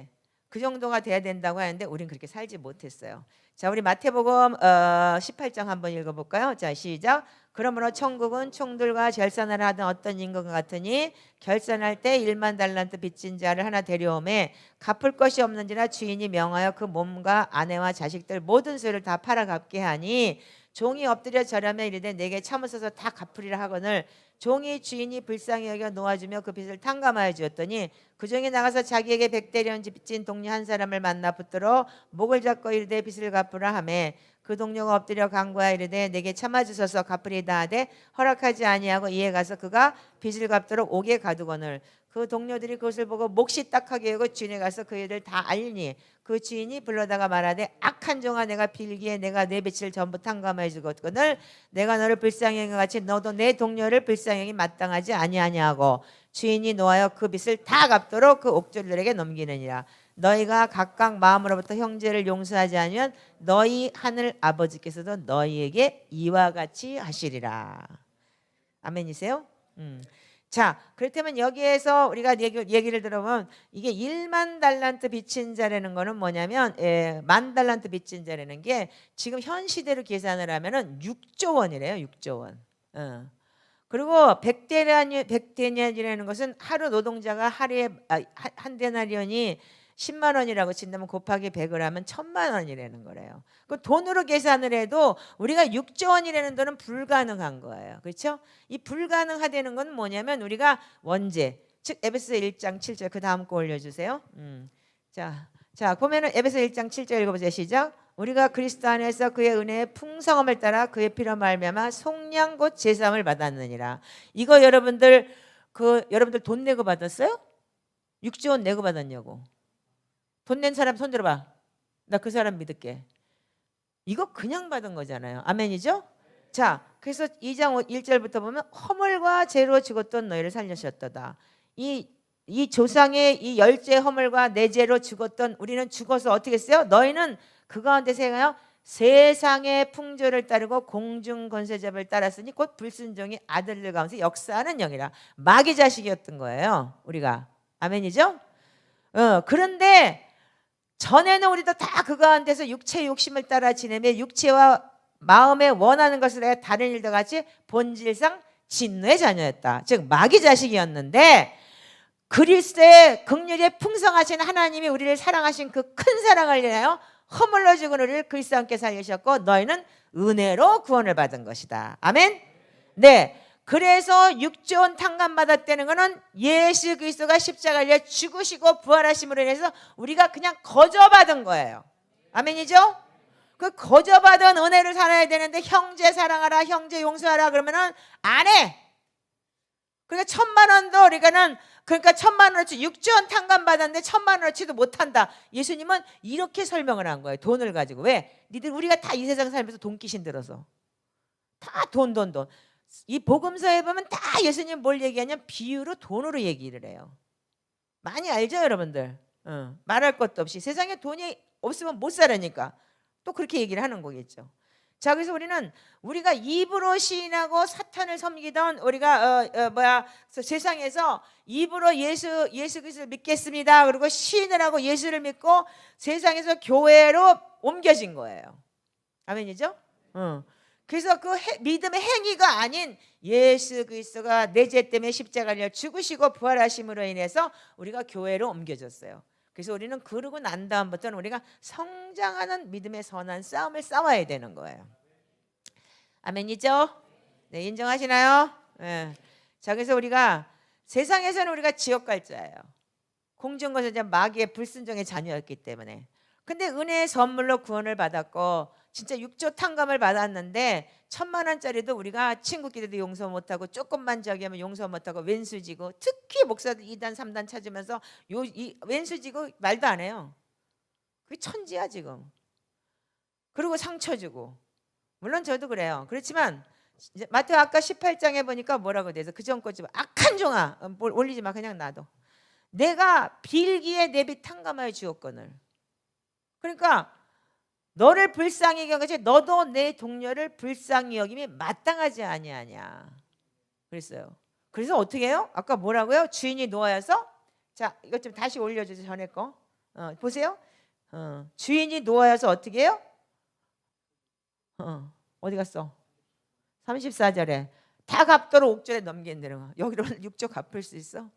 그 정도가 돼야 된다고 하는데 우린 그렇게 살지 못했어요. 자, 우리 마태복음 18장 한번 읽어볼까요? 자, 시작. 그러므로 천국은 총들과 결산을 하던 어떤 임금과 같으니 결산할 때 1만 달란트 빚진 자를 하나 데려오매 갚을 것이 없는지라 주인이 명하여 그 몸과 아내와 자식들 모든 소유를 다 팔아 갚게 하니 종이 엎드려 절하며 이르되 내게 참으소서 다 갚으리라 하거늘 종이 주인이 불쌍히 여겨 놓아주며 그 빚을 탕감하여 주었더니 그 종이 나가서 자기에게 100대련 빚진 동료 한 사람을 만나 붙들어 목을 잡고 이르되 빚을 갚으라 하매 그 동료가 엎드려 간구하여 이르되 내게 참아주소서 갚으리다 하되 허락하지 아니하고 이에 가서 그가 빚을 갚도록 옥에 가두거늘 그 동료들이 그것을 보고 몫이 딱하게 여고 주인에 가서 그 일을 다 알리니 그 주인이 불러다가 말하되 악한 종아 내가 빌기에 내가 내 빚을 전부 탕감해 주거늘 내가 너를 불쌍히 여긴 것 같이 너도 내 동료를 불쌍히 여김이 마땅하지 아니하냐고 주인이 노하여 그 빚을 다 갚도록 그 옥졸들에게 넘기느니라. 너희가 각각 마음으로부터 형제를 용서하지 않으면 너희 하늘 아버지께서도 너희에게 이와 같이 하시리라. 아멘이세요? 자, 그렇다면 여기에서 우리가 얘기를 들어보면 이게 1만 달란트 빚진 자라는 거는 뭐냐면 10,000달란트 빚진 자라는 게 지금 현 시대로 계산을 하면은 6조 원이래요. 6조 원. 그리고 100데나리온이라는 것은 하루 노동자가 하루에 한 데나리온이 10만 원이라고 친다면 곱하기 100을 하면 1,000만 원이라는 거래요. 그 돈으로 계산을 해도 우리가 6조 원이라는 돈은 불가능한 거예요. 그렇죠? 이 불가능하다는 건 뭐냐면 우리가 원죄, 즉 에베소 1장 7절 그 다음 거 올려주세요. 자 보면은 에베소 1장 7절 읽어보세요. 시작. 우리가 그리스도 안에서 그의 은혜의 풍성함을 따라 그의 피로 말미암아 속량 곧 제사함을 받았느니라. 이거 여러분들 돈 내고 받았어요? 6조 원 내고 받았냐고. 돈 낸 사람 손 들어봐. 나 그 사람 믿을게. 이거 그냥 받은 거잖아요. 아멘이죠? 자, 그래서 2장 1절부터 보면 허물과 죄로 죽었던 너희를 살리셨도다. 이 조상의 이 열죄 허물과 내 죄로 죽었던 우리는 죽어서 어떻게 했어요? 너희는 그 가운데서 행하여 세상의 풍조를 따르고 공중 권세잡을 따랐으니 곧 불순종의 아들들 가운데 역사하는 영이라. 마귀 자식이었던 거예요. 우리가. 아멘이죠? 그런데 전에는 우리도 다 그 가운데서 육체의 욕심을 따라 지내며 육체와 마음에 원하는 것을 해 다른 일도 같이 본질상 진노의 자녀였다. 즉 마귀 자식이었는데 그리스도의 긍휼에 풍성하신 하나님이 우리를 사랑하신 그 큰 사랑을 인하여 허물로 죽은 우리를 그리스도와 함께 살리셨고 너희는 은혜로 구원을 받은 것이다. 아멘. 네. 그래서 6조 원 탕감받았다는 것은 예수 그리스도가 십자가에 죽으시고 부활하심으로 인해서 우리가 그냥 거저받은 거예요. 아멘이죠? 그 거저받은 은혜를 살아야 되는데 형제 사랑하라, 형제 용서하라 그러면은 안 해. 그러니까 1,000만 원도 우리가는 그러니까 1,000만 원어치 6조 원 탕감받았는데 1,000만 원어치도 못한다. 예수님은 이렇게 설명을 한 거예요. 돈을 가지고. 왜? 니들 우리가 다 이 세상 살면서 돈 귀신 들어서 다 돈. 이 복음서에 보면 다 예수님 뭘 얘기하냐면 비유로 돈으로 얘기를 해요. 많이 알죠 여러분들? 말할 것도 없이 세상에 돈이 없으면 못 살으니까 또 그렇게 얘기를 하는 거겠죠. 자, 그래서 우리가 입으로 시인하고 사탄을 섬기던 우리가 세상에서 입으로 예수 그리스도를 믿겠습니다. 그리고 시인을 하고 예수를 믿고 세상에서 교회로 옮겨진 거예요. 아멘이죠? 그래서 그 믿음의 행위가 아닌 예수 그리스도가 내 죄 때문에 십자가를 죽으시고 부활하심으로 인해서 우리가 교회로 옮겨졌어요. 그래서 우리는 그러고 난 다음부터는 우리가 성장하는 믿음의 선한 싸움을 싸워야 되는 거예요. 아멘이죠? 네, 인정하시나요? 네. 자, 그래서 우리가 세상에서는 우리가 지옥 갈 자예요. 공중권세자 마귀의 불순종의 자녀였기 때문에. 근데 은혜의 선물로 구원을 받았고 진짜 6조 탕감을 받았는데 1,000만 원짜리도 우리가 친구끼리도 용서 못하고 조금만 저기 하면 용서 못하고 왼수지고 특히 목사들 2단 3단 찾으면서 이 왼수지고 말도 안 해요. 그게 천지야 지금. 그리고 상처 주고. 물론 저도 그래요. 그렇지만 이제 마태오 아까 18장에 보니까 뭐라고 돼서 그 전 거지 악한 종아 올리지 마 그냥 놔둬. 내가 빌기에 내 빚 탕감하여 주었거늘. 그러니까 너를 불쌍히 여기지 너도 내 동료를 불쌍히 여김이 마땅하지 아니하냐 그랬어요. 그래서 어떻게 해요? 아까 뭐라고요? 주인이 노하여서 자 이것 좀 다시 올려주세요. 전에 거 보세요. 주인이 노하여서 어떻게 해요? 어디 갔어? 34절에 다 갚도록 옥절에 넘긴다는 거. 여기로 6조 갚을 수 있어?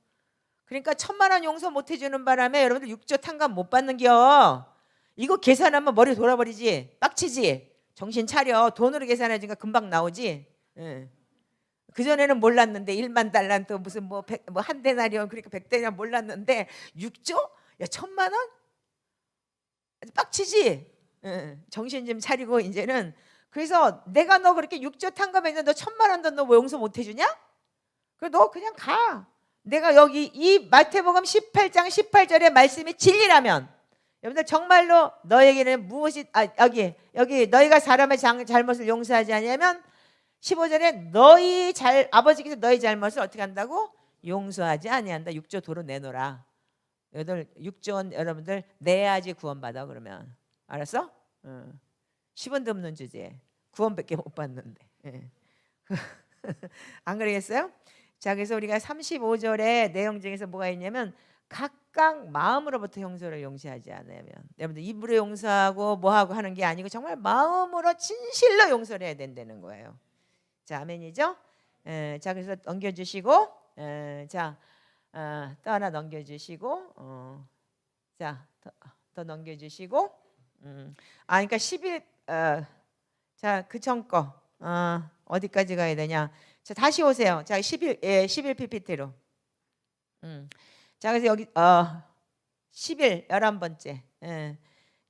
그러니까 1,000만 원 용서 못 해주는 바람에 여러분들 6조 탕감 못 받는겨. 이거 계산하면 머리 돌아버리지. 빡치지. 정신 차려. 돈으로 계산하니까 금방 나오지. 그전에는 몰랐는데 1만 달란트 무슨 한 데나리온 그러니까 100데나리온 몰랐는데 6조? 야 1,000만 원? 빡치지. 정신 좀 차리고 이제는. 그래서 내가 너 그렇게 6조 탕감했는데 너 1,000만 원도 너 용서 못 해주냐? 그래 너 그냥 가. 내가 여기 이 마태복음 18장 18절의 말씀이 진리라면 여러분들 정말로 너에게는 무엇이 여기 너희가 사람의 잘못을 용서하지 않으면 15절에 아버지께서 너희 잘못을 어떻게 한다고? 용서하지 아니한다. 6조 도로 내놓으라. 6조 원 여러분들 내야지 구원받아 그러면. 알았어? 10원도 없는 주제에 구원밖에 못 받는데. 안 그러겠어요? 자, 그래서 우리가 35절의 내용 중에서 뭐가 있냐면 각각 마음으로부터 형제를 용서하지 않으면, 여러분들 입으로 용서하고 뭐하고 하는 게 아니고 정말 마음으로 진실로 용서를 해야 된다는 거예요. 자, 아멘이죠? 자, 그래서 넘겨주시고, 자, 또 하나 넘겨주시고, 자, 더 넘겨주시고, 그러니까 11, 자, 그 전 거, 어디까지 가야 되냐? 자, 다시 오세요. 자, 11 PPT로. 자, 그래서 여기 11 11번째.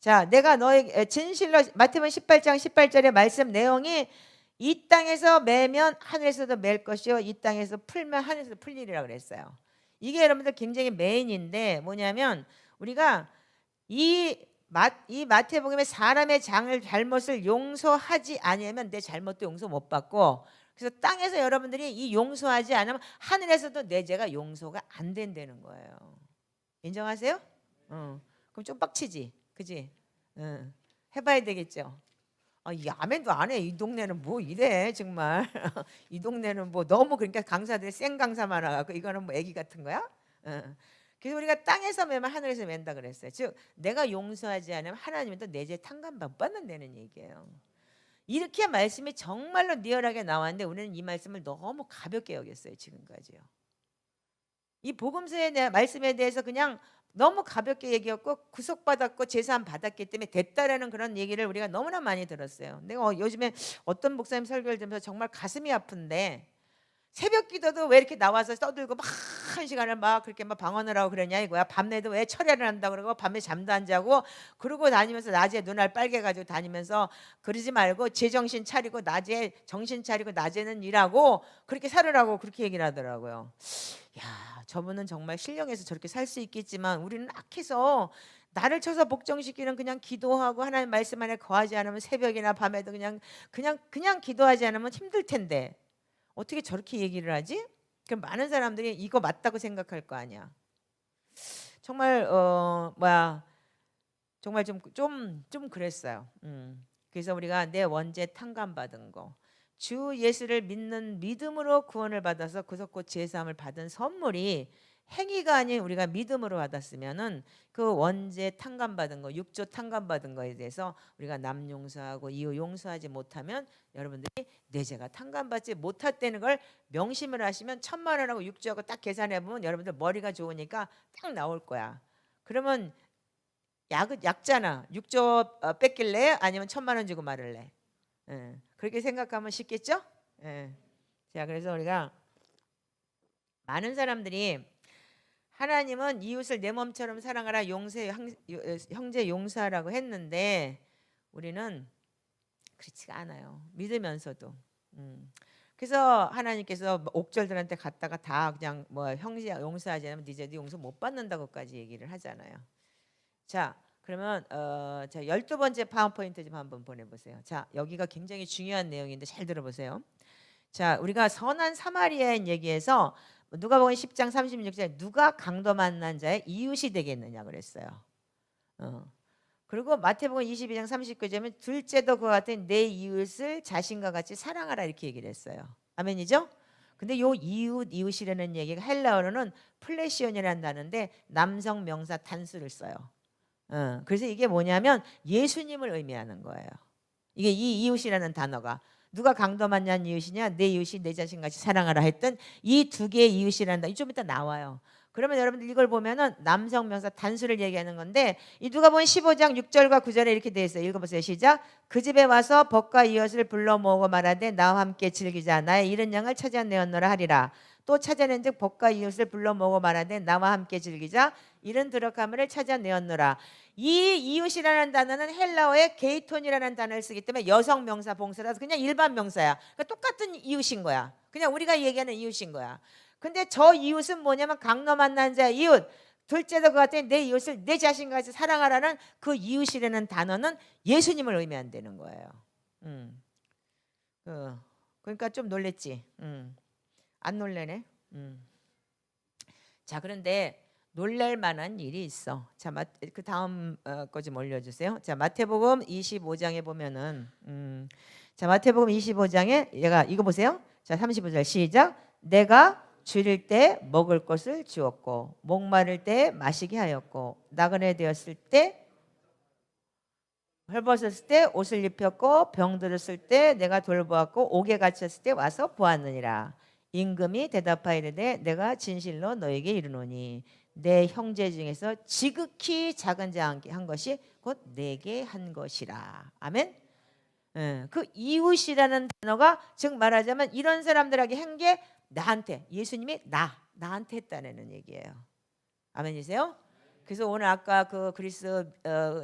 자, 내가 너에게 진실로, 마태복음 18장 18절의 말씀 내용이 이 땅에서 매면 하늘에서도 맬 것이요 이 땅에서 풀면 하늘에서 풀리리라 그랬어요. 이게 여러분들 굉장히 메인인데 뭐냐면 우리가 이 마태복음의 사람의 잘못을 용서하지 않으면 내 잘못도 용서 못 받고, 그래서 땅에서 여러분들이 이 용서하지 않으면 하늘에서도 내 죄가 용서가 안 된다는 거예요. 인정하세요? 그럼 좀 빡치지, 그지? 해봐야 되겠죠. 이 아멘도 안 해. 이 동네는 뭐 이래 정말. 이 동네는 뭐 너무 그러니까 강사들이 생 강사 많아갖고 이거는 뭐 애기 같은 거야? 그래서 우리가 땅에서 매면 하늘에서 맨다 그랬어요. 즉 내가 용서하지 않으면 하나님은 또 내 죄 탕감 못 받는다는 얘기예요. 이렇게 말씀이 정말로 리얼하게 나왔는데 우리는 이 말씀을 너무 가볍게 여겼어요. 지금까지요. 이 복음서의 말씀에 대해서 그냥 너무 가볍게 얘기했고 구속받았고 제사함 받았기 때문에 됐다라는 그런 얘기를 우리가 너무나 많이 들었어요. 내가 요즘에 어떤 목사님 설교를 들으면서 정말 가슴이 아픈데 새벽 기도도 왜 이렇게 나와서 떠들고 막 한 시간을 막 그렇게 막 방언을 하고 그러냐 이거야. 밤에도 왜 철야를 한다 그러고 밤에 잠도 안 자고 그러고 다니면서 낮에 눈알 빨개 가지고 다니면서 그러지 말고 제정신 차리고 낮에 정신 차리고 낮에는 일하고 그렇게 살으라고 그렇게 얘기를 하더라고요. 야, 저분은 정말 신령해서 저렇게 살 수 있겠지만 우리는 악해서 나를 쳐서 복종시키는 그냥 기도하고 하나님 말씀 안에 거하지 않으면 새벽이나 밤에도 그냥 기도하지 않으면 힘들 텐데 어떻게 저렇게 얘기를 하지? 그럼 많은 사람들이 이거 맞다고 생각할 거 아니야. 정말 정말 좀 그랬어요. 그래서 우리가 내 원죄 탕감받은 거, 주 예수를 믿는 믿음으로 구원을 받아서 구속고 제사함을 받은 선물이 행위가 아닌 우리가 믿음으로 받았으면은 그 원죄 탕감받은 거, 육조 탕감받은 거에 대해서 우리가 남 용서하고 이웃 용서하지 못하면 여러분들이 내 죄가 탕감받지 못했다는 걸 명심을 하시면 1,000만 원하고 육조하고 딱 계산해 보면 여러분들 머리가 좋으니까 딱 나올 거야. 그러면 약잖아. 6조 뺏길래 아니면 1,000만 원 주고 말을래. 그렇게 생각하면 쉽겠죠? 자, 그래서 우리가 많은 사람들이 하나님은 이웃을 내 몸처럼 사랑하라 용서해 형제 용서하라고 했는데 우리는 그렇지가 않아요. 믿으면서도. 그래서 하나님께서 옥절들한테 갔다가 다 그냥 뭐 형제 용서하지 않으면 네 용서 못 받는다고까지 얘기를 하잖아요. 자, 그러면 자 12번째 파워포인트 좀 한번 보내보세요. 자, 여기가 굉장히 중요한 내용인데 잘 들어보세요. 자, 우리가 선한 사마리아인 얘기에서 누가복음 10장 36절 누가 강도 만난 자의 이웃이 되겠느냐 그랬어요. 그리고 마태복음 22장 39절에 둘째도 그와 같은 내 이웃을 자신과 같이 사랑하라 이렇게 얘기를 했어요. 아멘이죠? 근데 요 이웃이라는 얘기가 헬라어로는 플레시온이라는 단어인데 남성 명사 단수를 써요. 그래서 이게 뭐냐면 예수님을 의미하는 거예요. 이게 이 이웃이라는 단어가 누가 강도 만난 이웃이냐, 내 이웃이 내 자신같이 사랑하라 했던 이 두 개의 이웃이라는 단어 좀 이따 나와요. 그러면 여러분들 이걸 보면은 남성 명사 단수를 얘기하는 건데 이 누가복음 15장 6절과 9절에 이렇게 돼 있어요. 읽어보세요. 시작. 그 집에 와서 벗과 이웃을 불러 모으고 말하되 나와 함께 즐기자. 나의 잃은 양을 찾아내었노라 하리라. 또 찾아낸즉 벗과 이웃을 불러 모으고 말하되 나와 함께 즐기자. 잃은 들어가물을 찾아내었노라. 이 이웃이라는 단어는 헬라어의 게이톤이라는 단어를 쓰기 때문에 여성 명사 봉사라서 그냥 일반 명사야. 그러니까 똑같은 이웃인 거야. 그냥 우리가 얘기하는 이웃인 거야. 근데 저 이웃은 뭐냐면 강도 만난 자 이웃, 둘째도 그 같은 내 이웃을 내 자신같이 사랑하라는 그 이웃이라는 단어는 예수님을 의미한다는 거예요. 그러니까 좀 놀랬지. 안 놀래네. 자, 그런데 놀랄 만한 일이 있어. 자, 그 다음 거 좀 올려주세요. 자, 마태복음 25장에 보면은 자, 마태복음 25장에 얘가 이거 보세요. 자, 35절 시작. 내가 줄일 때 먹을 것을 주었고 목마를 때 마시게 하였고 나그네 되었을 때 헐벗었을 때 옷을 입혔고 병들었을 때 내가 돌보았고 옥에 갇혔을 때 와서 보았느니라. 임금이 대답하이르되 내가 진실로 너에게 이르노니 내 형제 중에서 지극히 작은 자에게 한 것이 곧 내게 한 것이라. 아멘. 그 이웃이라는 단어가 즉 말하자면 이런 사람들에게 한 게 나한테, 예수님이 나한테 했다는 얘기예요. 아멘이세요? 그래서 오늘 아까 그 그리스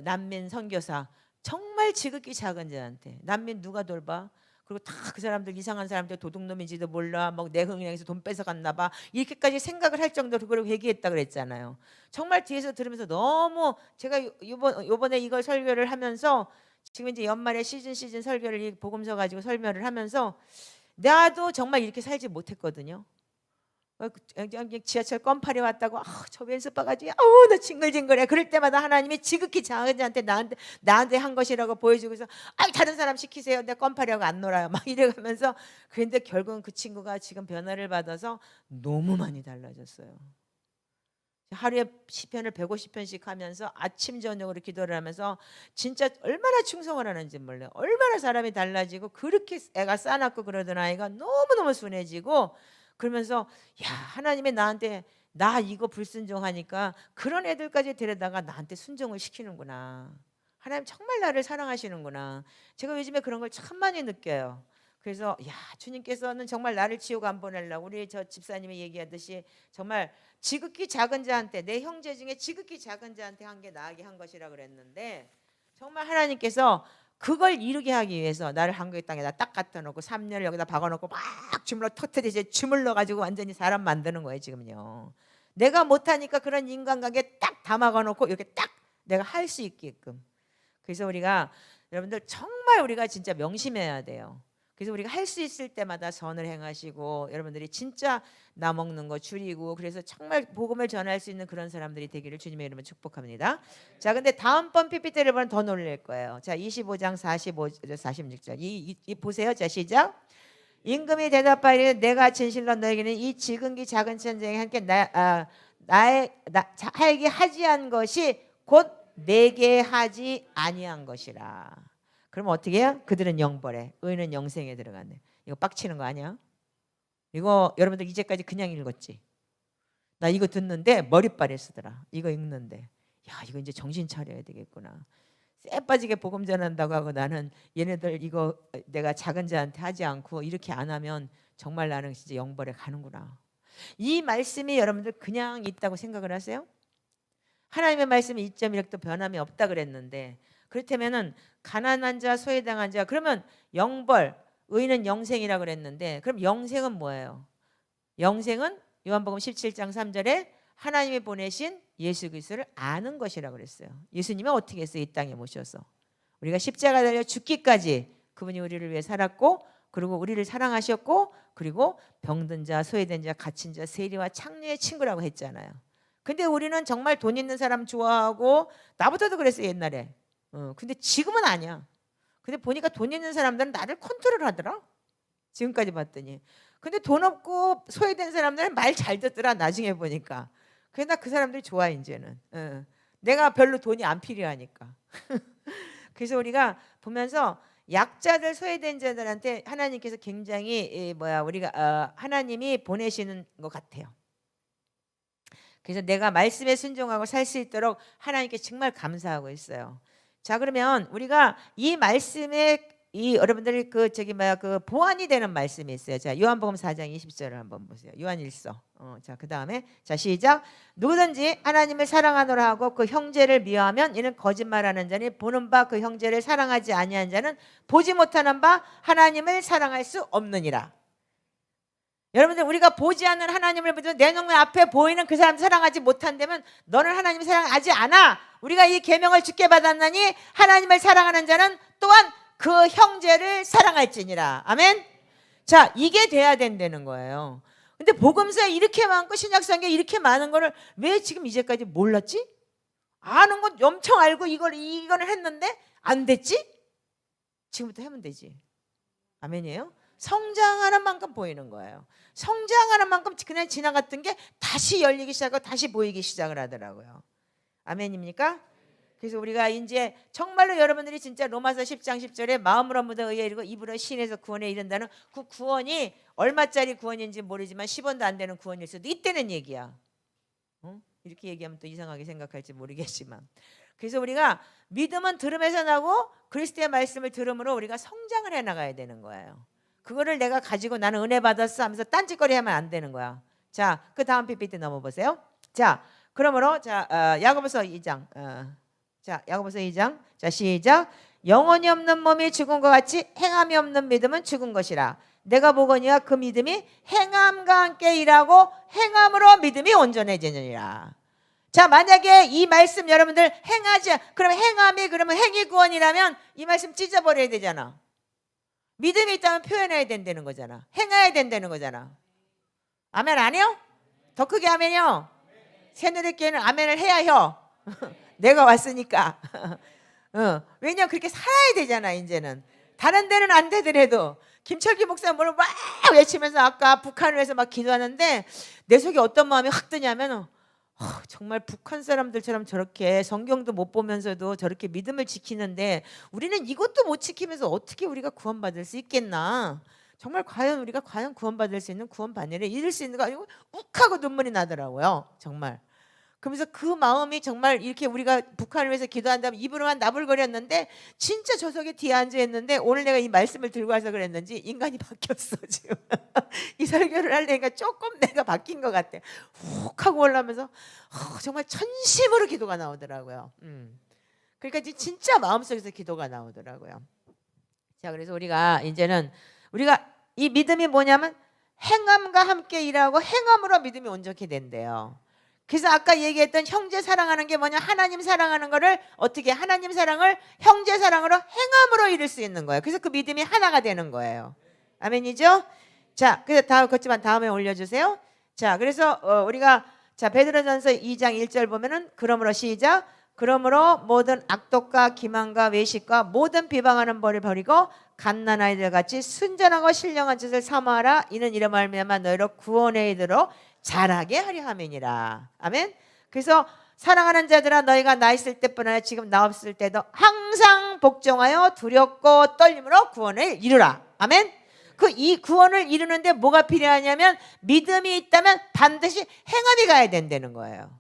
난민 선교사 정말 지극히 작은 자한테 난민 누가 돌봐? 그리고 다 그 사람들 이상한 사람들 도둑놈인지도 몰라, 뭐 내 은행에서 돈 뺏어갔나 봐, 이렇게까지 생각을 할 정도로 그걸 회개했다 그랬잖아요. 정말 뒤에서 들으면서 너무 제가 요번에 이걸 설교를 하면서 지금 이제 연말에 시즌 설교를 이 복음서 가지고 설명을 하면서 나도 정말 이렇게 살지 못했거든요. 그냥 지하철 껌파리 왔다고 저 왼수 바가지 나 징글징글해. 그럴 때마다 하나님이 지극히 작은 자한테 나한테 한 것이라고 보여주고서 다른 사람 시키세요. 내 껌파리하고 안 놀아요. 막 이래가면서 그런데 결국은 그 친구가 지금 변화를 받아서 너무 많이 달라졌어요. 하루에 시편을 150편씩 하면서 아침 저녁으로 기도를 하면서 진짜 얼마나 충성을 하는지 몰라요. 얼마나 사람이 달라지고 그렇게 애가 싸납고 그러던 아이가 너무너무 순해지고 그러면서 야 하나님이 나한테 나 이거 불순종하니까 그런 애들까지 데려다가 나한테 순종을 시키는구나. 하나님 정말 나를 사랑하시는구나. 제가 요즘에 그런 걸 참 많이 느껴요. 그래서 야 주님께서는 정말 나를 지옥 안 보내려고 우리 저 집사님이 얘기하듯이 정말 지극히 작은 자한테 내 형제 중에 지극히 작은 자한테 한 게 나에게 한 것이라 그랬는데 정말 하나님께서 그걸 이루게 하기 위해서 나를 한국의 땅에다 딱 갖다 놓고 3년을 여기다 박아놓고 막 주물러 터트리지 주물러 가지고 완전히 사람 만드는 거예요 지금요. 내가 못하니까 그런 인간관계 딱 담아가 놓고 이렇게 딱 내가 할 수 있게끔. 그래서 우리가 여러분들 정말 우리가 진짜 명심해야 돼요. 그래서 우리가 할 수 있을 때마다 선을 행하시고 여러분들이 진짜 나 먹는 거 줄이고 그래서 정말 복음을 전할 수 있는 그런 사람들이 되기를 주님의 이름으로 축복합니다. 자, 근데 다음번 PPT를 보면 더 놀랄 거예요. 자, 25장 46절 이 보세요. 자, 시작. 임금이 대답하이르되 내가 진실로 너에게는 이 지극히 작은 천쟁이 함께 나에게 하지 않은 것이 곧 내게 하지 아니한 것이라. 그럼 어떻게 해요? 그들은 영벌에 의인은 영생에 들어가네. 이거 빡치는 거 아니야? 이거 여러분들 이제까지 그냥 읽었지? 나 이거 듣는데 머리빨에 쓰더라. 이거 읽는데 야 이거 이제 정신 차려야 되겠구나. 쎄 빠지게 복음 전한다고 하고 나는 얘네들 이거 내가 작은 자한테 하지 않고 이렇게 안 하면 정말 나는 진짜 영벌에 가는구나. 이 말씀이 여러분들 그냥 있다고 생각을 하세요? 하나님의 말씀이 2.1도 변함이 없다 그랬는데 그렇다면은 가난한 자, 소외당한 자 그러면 영벌, 의인은 영생이라 그랬는데 그럼 영생은 뭐예요? 영생은 요한복음 17장 3절에 하나님이 보내신 예수 그리스도를 아는 것이라 그랬어요. 예수님이 어떻게 했어요? 이 땅에 모셔서 우리가 십자가 달려 죽기까지 그분이 우리를 위해 살았고 그리고 우리를 사랑하셨고 그리고 병든 자, 소외된 자, 갇힌 자, 세리와 창녀의 친구라고 했잖아요. 근데 우리는 정말 돈 있는 사람 좋아하고 나보다도 그랬어요 옛날에. 근데 지금은 아니야. 근데 보니까 돈 있는 사람들은 나를 컨트롤 하더라. 지금까지 봤더니. 근데 돈 없고 소외된 사람들은 말 잘 듣더라. 나중에 보니까. 그래서 나 그 사람들이 좋아 이제는. 내가 별로 돈이 안 필요하니까. 그래서 우리가 보면서 약자들 소외된 자들한테 하나님께서 굉장히 우리가 하나님이 보내시는 것 같아요. 그래서 내가 말씀에 순종하고 살 수 있도록 하나님께 정말 감사하고 있어요. 자 그러면 우리가 이 말씀에 이 여러분들이 그 보완이 되는 말씀이 있어요. 자 요한복음 4장 20절을 한번 보세요. 요한 1서. 자 그다음에 자 시작. 누구든지 하나님을 사랑하노라 하고 그 형제를 미워하면 이는 거짓말하는 자니 보는 바 그 형제를 사랑하지 아니한 자는 보지 못하는 바 하나님을 사랑할 수 없느니라. 여러분들 우리가 보지 않는 하나님을 보면 내 눈 앞에 보이는 그 사람 사랑하지 못한다면 너는 하나님을 사랑하지 않아. 우리가 이 계명을 주께 받았나니 하나님을 사랑하는 자는 또한 그 형제를 사랑할지니라. 아멘. 자 이게 돼야 된다는 거예요. 근데 복음서에 이렇게 많고 신약성경에 이렇게 많은 거를 왜 지금 이제까지 몰랐지? 아는 건 엄청 알고 이거는 했는데 안 됐지? 지금부터 하면 되지. 아멘이에요. 성장하는 만큼 보이는 거예요. 성장하는 만큼 그냥 지나갔던 게 다시 열리기 시작하고 다시 보이기 시작을 하더라고요. 아멘입니까? 그래서 우리가 이제 정말로 여러분들이 진짜 로마서 10장 10절에 마음으로 믿어 의에 이르고 입으로 신에서 구원에 이른다는 그 구원이 얼마짜리 구원인지 모르지만 10원도 안 되는 구원일 수도 있다는 얘기야. 이렇게 얘기하면 또 이상하게 생각할지 모르겠지만, 그래서 우리가 믿음은 들음에서 나고 그리스도의 말씀을 들음으로 우리가 성장을 해나가야 되는 거예요. 그거를 내가 가지고 나는 은혜 받았어 하면서 딴짓거리 하면 안 되는 거야. 자, 그 다음 PPT 넘어보세요. 자, 그러므로 야고보서 2장. 자, 야고보서 2장. 자, 시작. 영혼이 없는 몸이 죽은 것 같이 행함이 없는 믿음은 죽은 것이라. 내가 보거니와 그 믿음이 행함과 함께 일하고 행함으로 믿음이 온전해지느니라. 자, 만약에 이 말씀 여러분들 행하지, 그러면 행함이 그러면 행위 구원이라면 이 말씀 찢어버려야 되잖아. 믿음이 있다면 표현해야 된다는 거잖아. 행해야 된다는 거잖아. 아멘 안 해요? 더 크게 아멘이요. 새누리교회는 아멘을 해야 해요. 내가 왔으니까. 왜냐면 그렇게 살아야 되잖아. 이제는 다른 데는 안 되더라도 김철기 목사 뭘 막 외치면서 아까 북한을 위해서 막 기도하는데 내 속에 어떤 마음이 확 드냐면 정말 북한 사람들처럼 저렇게 성경도 못 보면서도 저렇게 믿음을 지키는데 우리는 이것도 못 지키면서 어떻게 우리가 구원받을 수 있겠나. 정말 과연 우리가 과연 구원받을 수 있는 구원받으려 이룰 수 있는 거 아니고 욱하고 눈물이 나더라고요. 정말. 그러면서 그 마음이 정말 이렇게 우리가 북한을 위해서 기도한다면 입으로만 나불거렸는데 진짜 저 속에 뒤에 앉아 있는데 오늘 내가 이 말씀을 들고 와서 그랬는지 인간이 바뀌었어 지금. 이 설교를 하려니까 조금 내가 바뀐 것 같아. 훅 하고 올라오면서 정말 전심으로 기도가 나오더라고요. 그러니까 진짜 마음속에서 기도가 나오더라고요. 자, 그래서 우리가 이제는 우리가 이 믿음이 뭐냐면 행함과 함께 일하고 행함으로 믿음이 온전히 된대요. 그래서 아까 얘기했던 형제 사랑하는 게 뭐냐, 하나님 사랑하는 거를 어떻게 하나님 사랑을 형제 사랑으로 행함으로 이룰 수 있는 거예요. 그래서 그 믿음이 하나가 되는 거예요. 아멘이죠? 자, 그래서 그렇지만 다음에 올려주세요. 자, 그래서 우리가 자 베드로전서 2장 1절 보면은 그러므로 시작. 그러므로 모든 악독과 기만과 외식과 모든 비방하는 벌을 버리고 갓난 아이들 같이 순전하고 신령한 짓을 삼아라. 이는 이로 말미암아 너희로 구원에 이르러 잘하게 하려 함이니라. 아멘. 그래서 사랑하는 자들아 너희가 나 있을 때뿐 아니라 지금 나 없을 때도 항상 복종하여 두렵고 떨림으로 구원을 이루라. 아멘. 이 구원을 이루는데 뭐가 필요하냐면 믿음이 있다면 반드시 행함이 가야 된다는 거예요.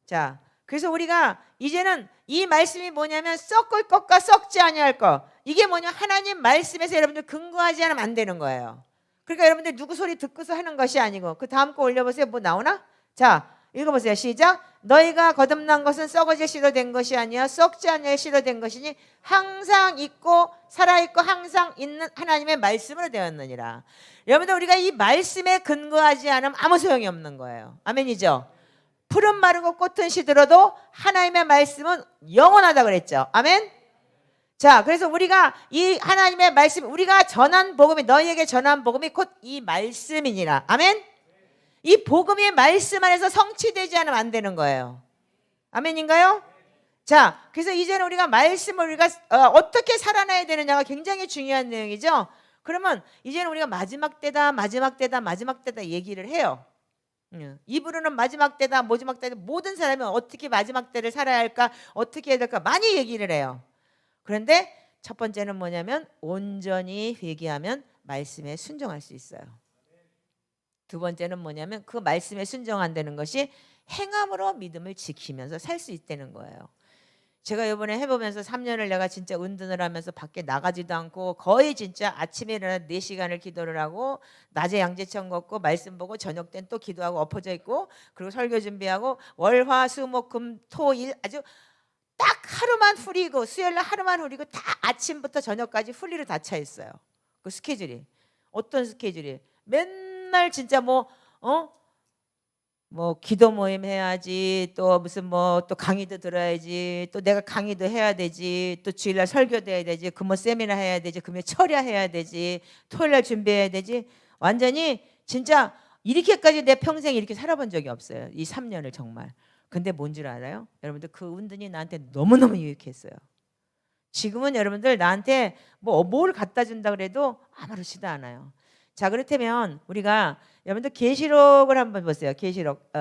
자, 그래서 우리가 이제는 이 말씀이 뭐냐면 썩을 것과 썩지 아니할 것. 이게 뭐냐, 하나님 말씀에서 여러분들 근거하지 않으면 안 되는 거예요. 그러니까 여러분들 누구 소리 듣고서 하는 것이 아니고, 그 다음 거 올려보세요. 뭐 나오나? 자, 읽어보세요. 시작. 너희가 거듭난 것은 썩어질 씨로 된 것이 아니야 썩지 않을 씨로 된 것이니 항상 있고 살아있고 항상 있는 하나님의 말씀으로 되었느니라. 여러분들 우리가 이 말씀에 근거하지 않으면 아무 소용이 없는 거예요. 아멘이죠? 푸른 마르고 꽃은 시들어도 하나님의 말씀은 영원하다 그랬죠. 아멘. 자, 그래서 우리가 이 하나님의 말씀, 우리가 전한 복음이, 너희에게 전한 복음이 곧 이 말씀이니라. 아멘. 이 복음의 말씀 안에서 성취되지 않으면 안 되는 거예요. 아멘인가요? 자, 그래서 이제는 우리가 말씀을 우리가 어떻게 살아나야 되느냐가 굉장히 중요한 내용이죠. 그러면 이제는 우리가 마지막 때다 얘기를 해요. 입으로는 마지막 때다 모든 사람이 어떻게 마지막 때를 살아야 할까, 어떻게 해야 될까 많이 얘기를 해요. 그런데 첫 번째는 뭐냐면 온전히 회개하면 말씀에 순종할 수 있어요. 두 번째는 뭐냐면 그 말씀에 순종한다는 것이 행함으로 믿음을 지키면서 살 수 있다는 거예요. 제가 이번에 해보면서 3년을 내가 진짜 운동을 하면서 밖에 나가지도 않고 거의 진짜 아침에 일어나 4시간을 기도를 하고 낮에 양재천 걷고 말씀 보고 저녁 때는 또 기도하고 엎어져 있고 그리고 설교 준비하고 월화수목금토일 아주 딱 하루만 후리고 수요일날 하루만 후리고 다 아침부터 저녁까지 풀리로 다 차 있어요. 그 스케줄이 어떤 스케줄이 맨날 진짜 뭐 기도 모임 해야지, 또 무슨 또 강의도 들어야지, 또 내가 강의도 해야 되지, 또 주일날 설교도 해야 되지, 금요 세미나 해야 되지, 금요 철야 해야 되지, 토요일날 준비해야 되지. 완전히 진짜 이렇게까지 내 평생 이렇게 살아본 적이 없어요. 이 3년을 정말. 근데 뭔 줄 알아요? 여러분들 그 운동이 나한테 너무너무 유익했어요. 지금은 여러분들 나한테 뭐 뭘 갖다 준다 그래도 아무렇지도 않아요. 자, 그렇다면 우리가 여러분들 계시록을 한번 보세요. 계시록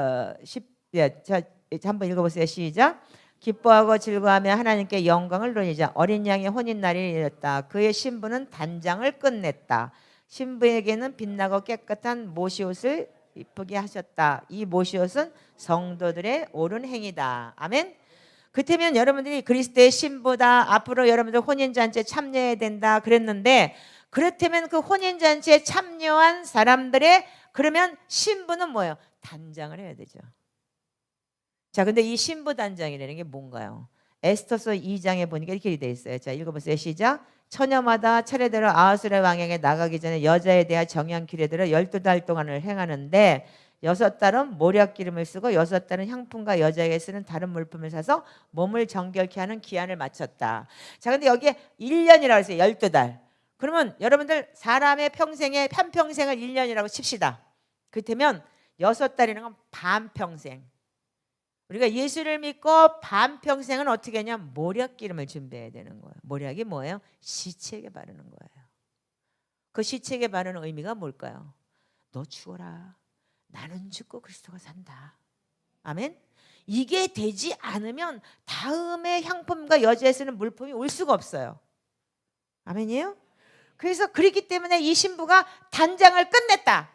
10 예, 자, 한번 읽어보세요. 시작. 기뻐하고 즐거워하며 하나님께 영광을 돌리자. 어린 양의 혼인 날이 이르렀다. 그의 신부는 단장을 끝냈다. 신부에게는 빛나고 깨끗한 모시옷을 이쁘게 하셨다. 이 모시옷은 성도들의 옳은 행위다. 아멘. 그렇다면 여러분들이 그리스도의 신부다. 앞으로 여러분들 혼인잔치에 참여해야 된다 그랬는데, 그렇다면 그 혼인잔치에 참여한 사람들의 그러면 신부는 뭐예요? 단장을 해야 되죠. 자, 근데 이 신부 단장이라는 게 뭔가요? 에스더서 2장에 보니까 이렇게 되어 있어요. 자, 읽어보세요. 시작. 처녀마다 차례대로 아하수르 왕에게 나가기 전에 여자에 대한 정한 길에 들어 12달 동안을 행하는데 6달은 모략 기름을 쓰고 6달은 향품과 여자에게 쓰는 다른 물품을 사서 몸을 정결케 하는 기한을 마쳤다. 자, 근데 여기에 1년이라고 했어요. 12달. 그러면 여러분들 사람의 평생에 한평생을 1년이라고 칩시다. 그렇다면 6달이라는 건 반평생. 우리가 예수를 믿고 반평생은 어떻게 하냐? 모략 기름을 준비해야 되는 거예요. 모략이 뭐예요? 시체에게 바르는 거예요. 그 시체에게 바르는 의미가 뭘까요? 너 죽어라. 나는 죽고 그리스도가 산다. 아멘. 이게 되지 않으면 다음에 향품과 여자에 쓰는 물품이 올 수가 없어요. 아멘이에요? 그래서 그렇기 때문에 이 신부가 단장을 끝냈다.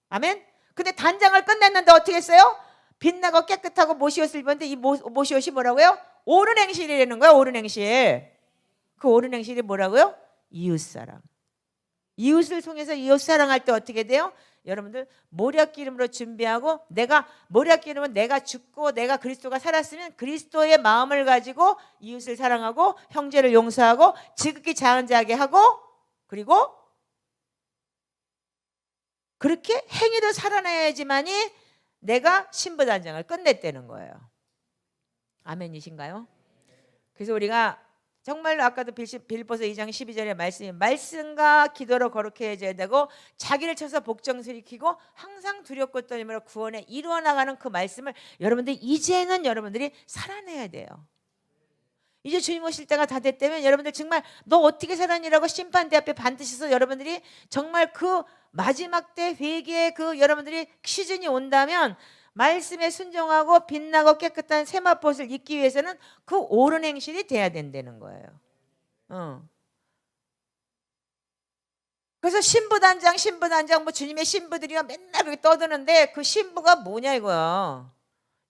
아멘. 근데 단장을 끝냈는데 어떻게 했어요? 빛나고 깨끗하고 모시옷을 입었는데 이 모시옷이 뭐라고요? 옳은 행실이라는 거예요. 옳은 행실. 그 옳은 행실이 뭐라고요? 이웃사랑. 이웃을 통해서 이웃 사랑할 때 어떻게 돼요? 여러분들 모략 기름으로 준비하고, 내가 모략 기름은 내가 죽고 내가 그리스도가 살았으면 그리스도의 마음을 가지고 이웃을 사랑하고 형제를 용서하고 지극히 작은 자에게 하고, 그리고 그렇게 행위로 살아나야지만이 내가 신부 단장을 끝냈다는 거예요. 아멘이신가요? 그래서 우리가 정말로 아까도 빌립보서 2장 12절의 말씀이 말씀과 기도로 거룩해 해져야 되고 자기를 쳐서 복종스리키고 항상 두렵고 떨림으로 구원에 이루어 나가는 그 말씀을 여러분들이 이제는 여러분들이 살아내야 돼요. 이제 주님 오실 때가 다 됐다면 여러분들 정말 너 어떻게 살았니라고 심판대 앞에 반드시 서서 여러분들이 정말 그 마지막 때 회개의 그 여러분들이 시즌이 온다면 말씀에 순종하고 빛나고 깨끗한 세마포옷을 입기 위해서는 그 옳은 행실이 돼야 된다는 거예요. 그래서 신부단장 뭐 주님의 신부들이가 맨날 그렇게 떠드는데 그 신부가 뭐냐 이거야.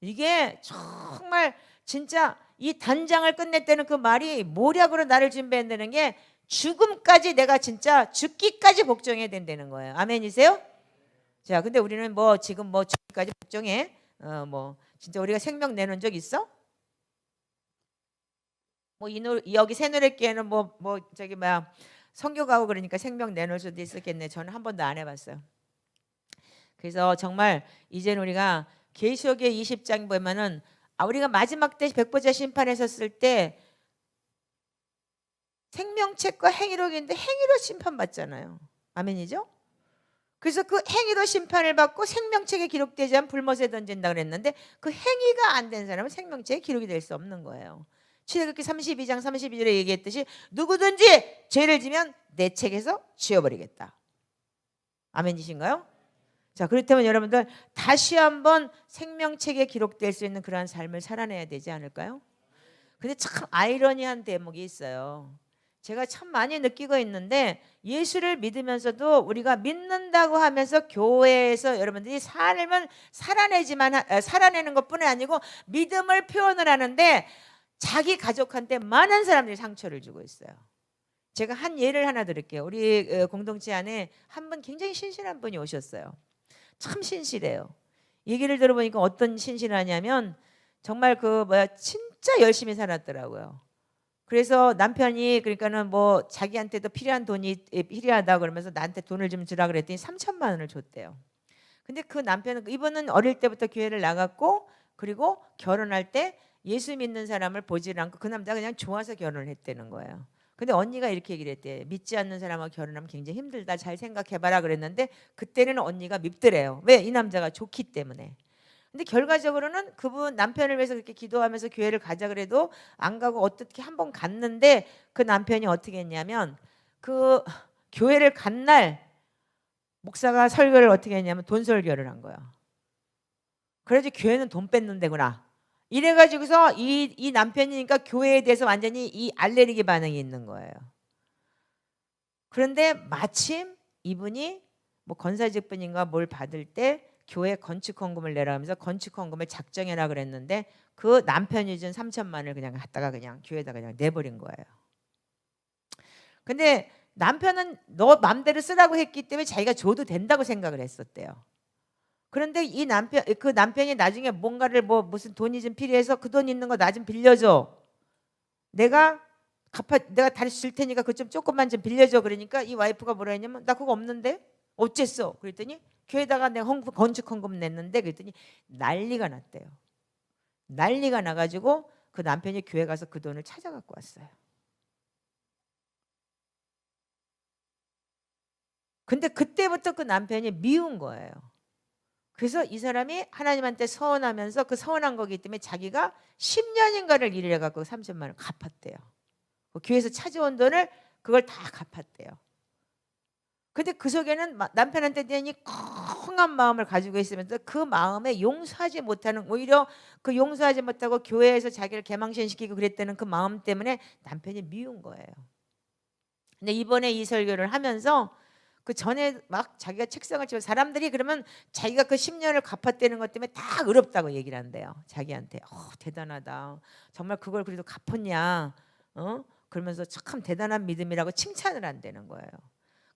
이게 정말 진짜 이 단장을 끝냈다는 그 말이 모략으로 나를 준비한다는 게 죽음까지 내가 진짜 죽기까지 복종해야 된다는 거예요. 아멘이세요? 자, 근데 우리는 뭐 지금 뭐 죽기까지 복종해? 뭐 진짜 우리가 생명 내놓은 적 있어? 뭐 여기 새누리교회는 뭐 저기 뭐야 선교 가고 그러니까 생명 내놓을 수도 있었겠네. 저는 한 번도 안 해봤어요. 그래서 정말 이제는 우리가 계시록의 20장 보면은 우리가 마지막 때 백보자 심판에 섰을 때 생명책과 행위록이 있는데 행위로 심판받잖아요. 아멘이죠? 그래서 그 행위로 심판을 받고 생명책에 기록되지 않은 불못에 던진다 그랬는데 그 행위가 안 된 사람은 생명책에 기록이 될 수 없는 거예요. 출애굽기 32장 32절에 얘기했듯이 누구든지 죄를 지면 내 책에서 지워버리겠다. 아멘이신가요? 자, 그렇다면 여러분들 다시 한번 생명책에 기록될 수 있는 그러한 삶을 살아내야 되지 않을까요? 근데 참 아이러니한 대목이 있어요. 제가 참 많이 느끼고 있는데 예수를 믿으면서도 우리가 믿는다고 하면서 교회에서 여러분들이 삶을 살아내는 것뿐이 아니고 믿음을 표현을 하는데 자기 가족한테 많은 사람들이 상처를 주고 있어요. 제가 한 예를 하나 드릴게요. 우리 공동체 안에 한 분 굉장히 신실한 분이 오셨어요. 참 신실해요. 얘기를 들어보니까 어떤 신실하냐면 정말 진짜 열심히 살았더라고요. 그래서 남편이 그러니까는 뭐 자기한테도 필요한 돈이 필요하다 그러면서 나한테 돈을 좀 주라 그랬더니 3천만 원을 줬대요. 근데 그 남편은 이분은 어릴 때부터 교회를 나갔고 그리고 결혼할 때 예수 믿는 사람을 보질 않고 그 남자가 그냥 좋아서 결혼을 했다는 거예요. 근데 언니가 이렇게 얘기를 했대. 믿지 않는 사람하고 결혼하면 굉장히 힘들다. 잘 생각해봐라 그랬는데 그때는 언니가 밉더래요. 왜? 이 남자가 좋기 때문에. 근데 결과적으로는 그분 남편을 위해서 그렇게 기도하면서 교회를 가자 그래도 안 가고 어떻게 한번 갔는데 그 남편이 어떻게 했냐면 그 교회를 간 날 목사가 설교를 어떻게 했냐면 돈 설교를 한 거야. 그래서 교회는 돈 뺏는 데구나. 이래가지고서 이 남편이니까 교회에 대해서 완전히 이 알레르기 반응이 있는 거예요. 그런데 마침 이분이 뭐 건사직분인가 뭘 받을 때 교회 건축 헌금을 내라 하면서 건축 헌금을 작정해라 그랬는데 그 남편이 준 3천만을 그냥 갖다가 그냥 교회에다 그냥 내버린 거예요. 근데 남편은 너 맘대로 쓰라고 했기 때문에 자기가 줘도 된다고 생각을 했었대요. 그런데 그 남편이 나중에 뭔가를 뭐 무슨 돈이 좀 필요해서 그 돈 있는 거 나 좀 빌려줘. 내가 다시 줄 테니까 그 좀 조금만 좀 빌려줘. 그러니까 이 와이프가 뭐라 했냐면 나 그거 없는데 어쨌어? 그랬더니 교회다가 내가 건축 헌금 냈는데 그랬더니 난리가 났대요. 난리가 나가지고 그 남편이 교회 가서 그 돈을 찾아갖고 왔어요. 근데 그때부터 그 남편이 미운 거예요. 그래서 이 사람이 하나님한테 서운하면서 그 서운한 거기 때문에 자기가 10년인가를 일을 해갖고 3천만 원을 갚았대요. 그 교회에서 찾아온 돈을 그걸 다 갚았대요. 근데 그 속에는 남편한테 대한 이 콩한 마음을 가지고 있으면서 그 마음에 용서하지 못하는, 오히려 그 용서하지 못하고 교회에서 자기를 개망신시키고 그랬다는 그 마음 때문에 남편이 미운 거예요. 근데 이번에 이 설교를 하면서 그 전에 막 자기가 책상을 치고 사람들이 그러면 자기가 그 10년을 갚았다는 것 때문에 다 의롭다고 얘기를 한대요. 자기한테 대단하다. 정말 그걸 그래도 갚았냐. 그러면서 참 대단한 믿음이라고 칭찬을 한다는 거예요.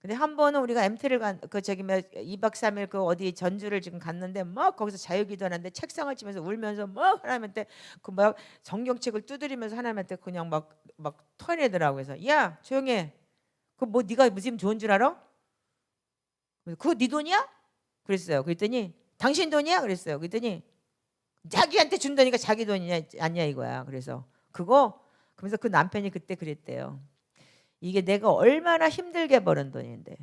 근데 한 번은 우리가 MT를 2박 3일 그 어디 전주를 지금 갔는데 막 거기서 자유기도 하는데 책상을 치면서 울면서 막 하나님한테 그 막 성경책을 두드리면서 하나님한테 그냥 막 토해내더라고요. 그래서 야 조용해. 그 뭐 네가 무슨 좋은 줄 알아? 그거 네 돈이야? 그랬어요. 그랬더니 당신 돈이야? 그랬어요. 그랬더니 자기한테 준다니까 자기 돈이냐 아니야 이거야. 그래서 그러면서 그 남편이 그때 그랬대요. 이게 내가 얼마나 힘들게 버는 돈인데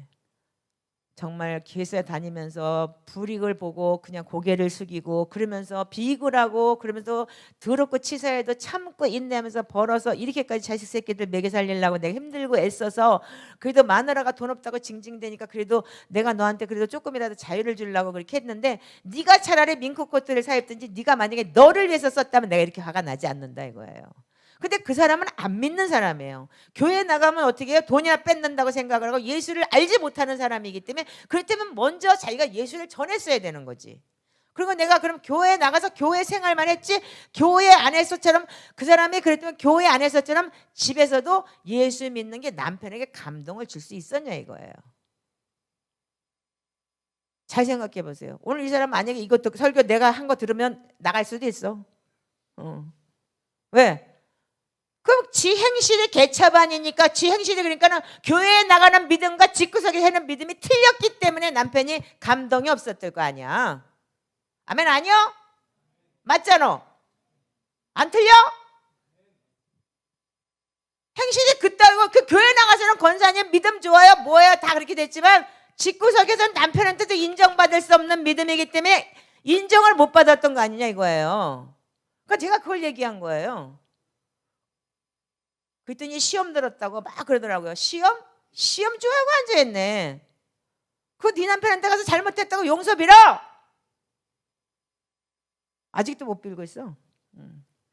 정말 교회 다니면서 불이익을 보고 그냥 고개를 숙이고 그러면서 비굴하고 그러면서 더럽고 치사해도 참고 인내하면서 벌어서 이렇게까지 자식 새끼들 먹여 살리려고 내가 힘들고 애써서 그래도 마누라가 돈 없다고 징징대니까 그래도 내가 너한테 그래도 조금이라도 자유를 주려고 그렇게 했는데 네가 차라리 민코 코트를 사입든지 네가 만약에 너를 위해서 썼다면 내가 이렇게 화가 나지 않는다 이거예요. 근데 그 사람은 안 믿는 사람이에요. 교회 나가면 어떻게 해요? 돈이나 뺏는다고 생각을 하고 예수를 알지 못하는 사람이기 때문에 그렇다면 먼저 자기가 예수를 전했어야 되는 거지. 그리고 내가 그럼 교회에 나가서 교회 생활만 했지 교회 안에서처럼 그 사람이 그랬다면 교회 안에서처럼 집에서도 예수 믿는 게 남편에게 감동을 줄 수 있었냐 이거예요. 잘 생각해 보세요. 오늘 이 사람 만약에 이것도 설교 내가 한 거 들으면 나갈 수도 있어. 왜? 그럼 지 행실이 개차반이니까 지 행실이 그러니까는 교회에 나가는 믿음과 집구석에 하는 믿음이 틀렸기 때문에 남편이 감동이 없었을 거 아니야. 아멘 아니요? 맞잖아. 안 틀려? 행실이 그따위고 그 교회 나가서는 권사님 믿음 좋아요 뭐예요 다 그렇게 됐지만 집구석에서는 남편한테도 인정받을 수 없는 믿음이기 때문에 인정을 못 받았던 거 아니냐 이거예요. 그러니까 제가 그걸 얘기한 거예요. 그랬더니 시험 들었다고 막 그러더라고요. 시험? 시험 좋아하고 앉아있네. 그거 네 남편한테 가서 잘못했다고 용서 빌어. 아직도 못 빌고 있어.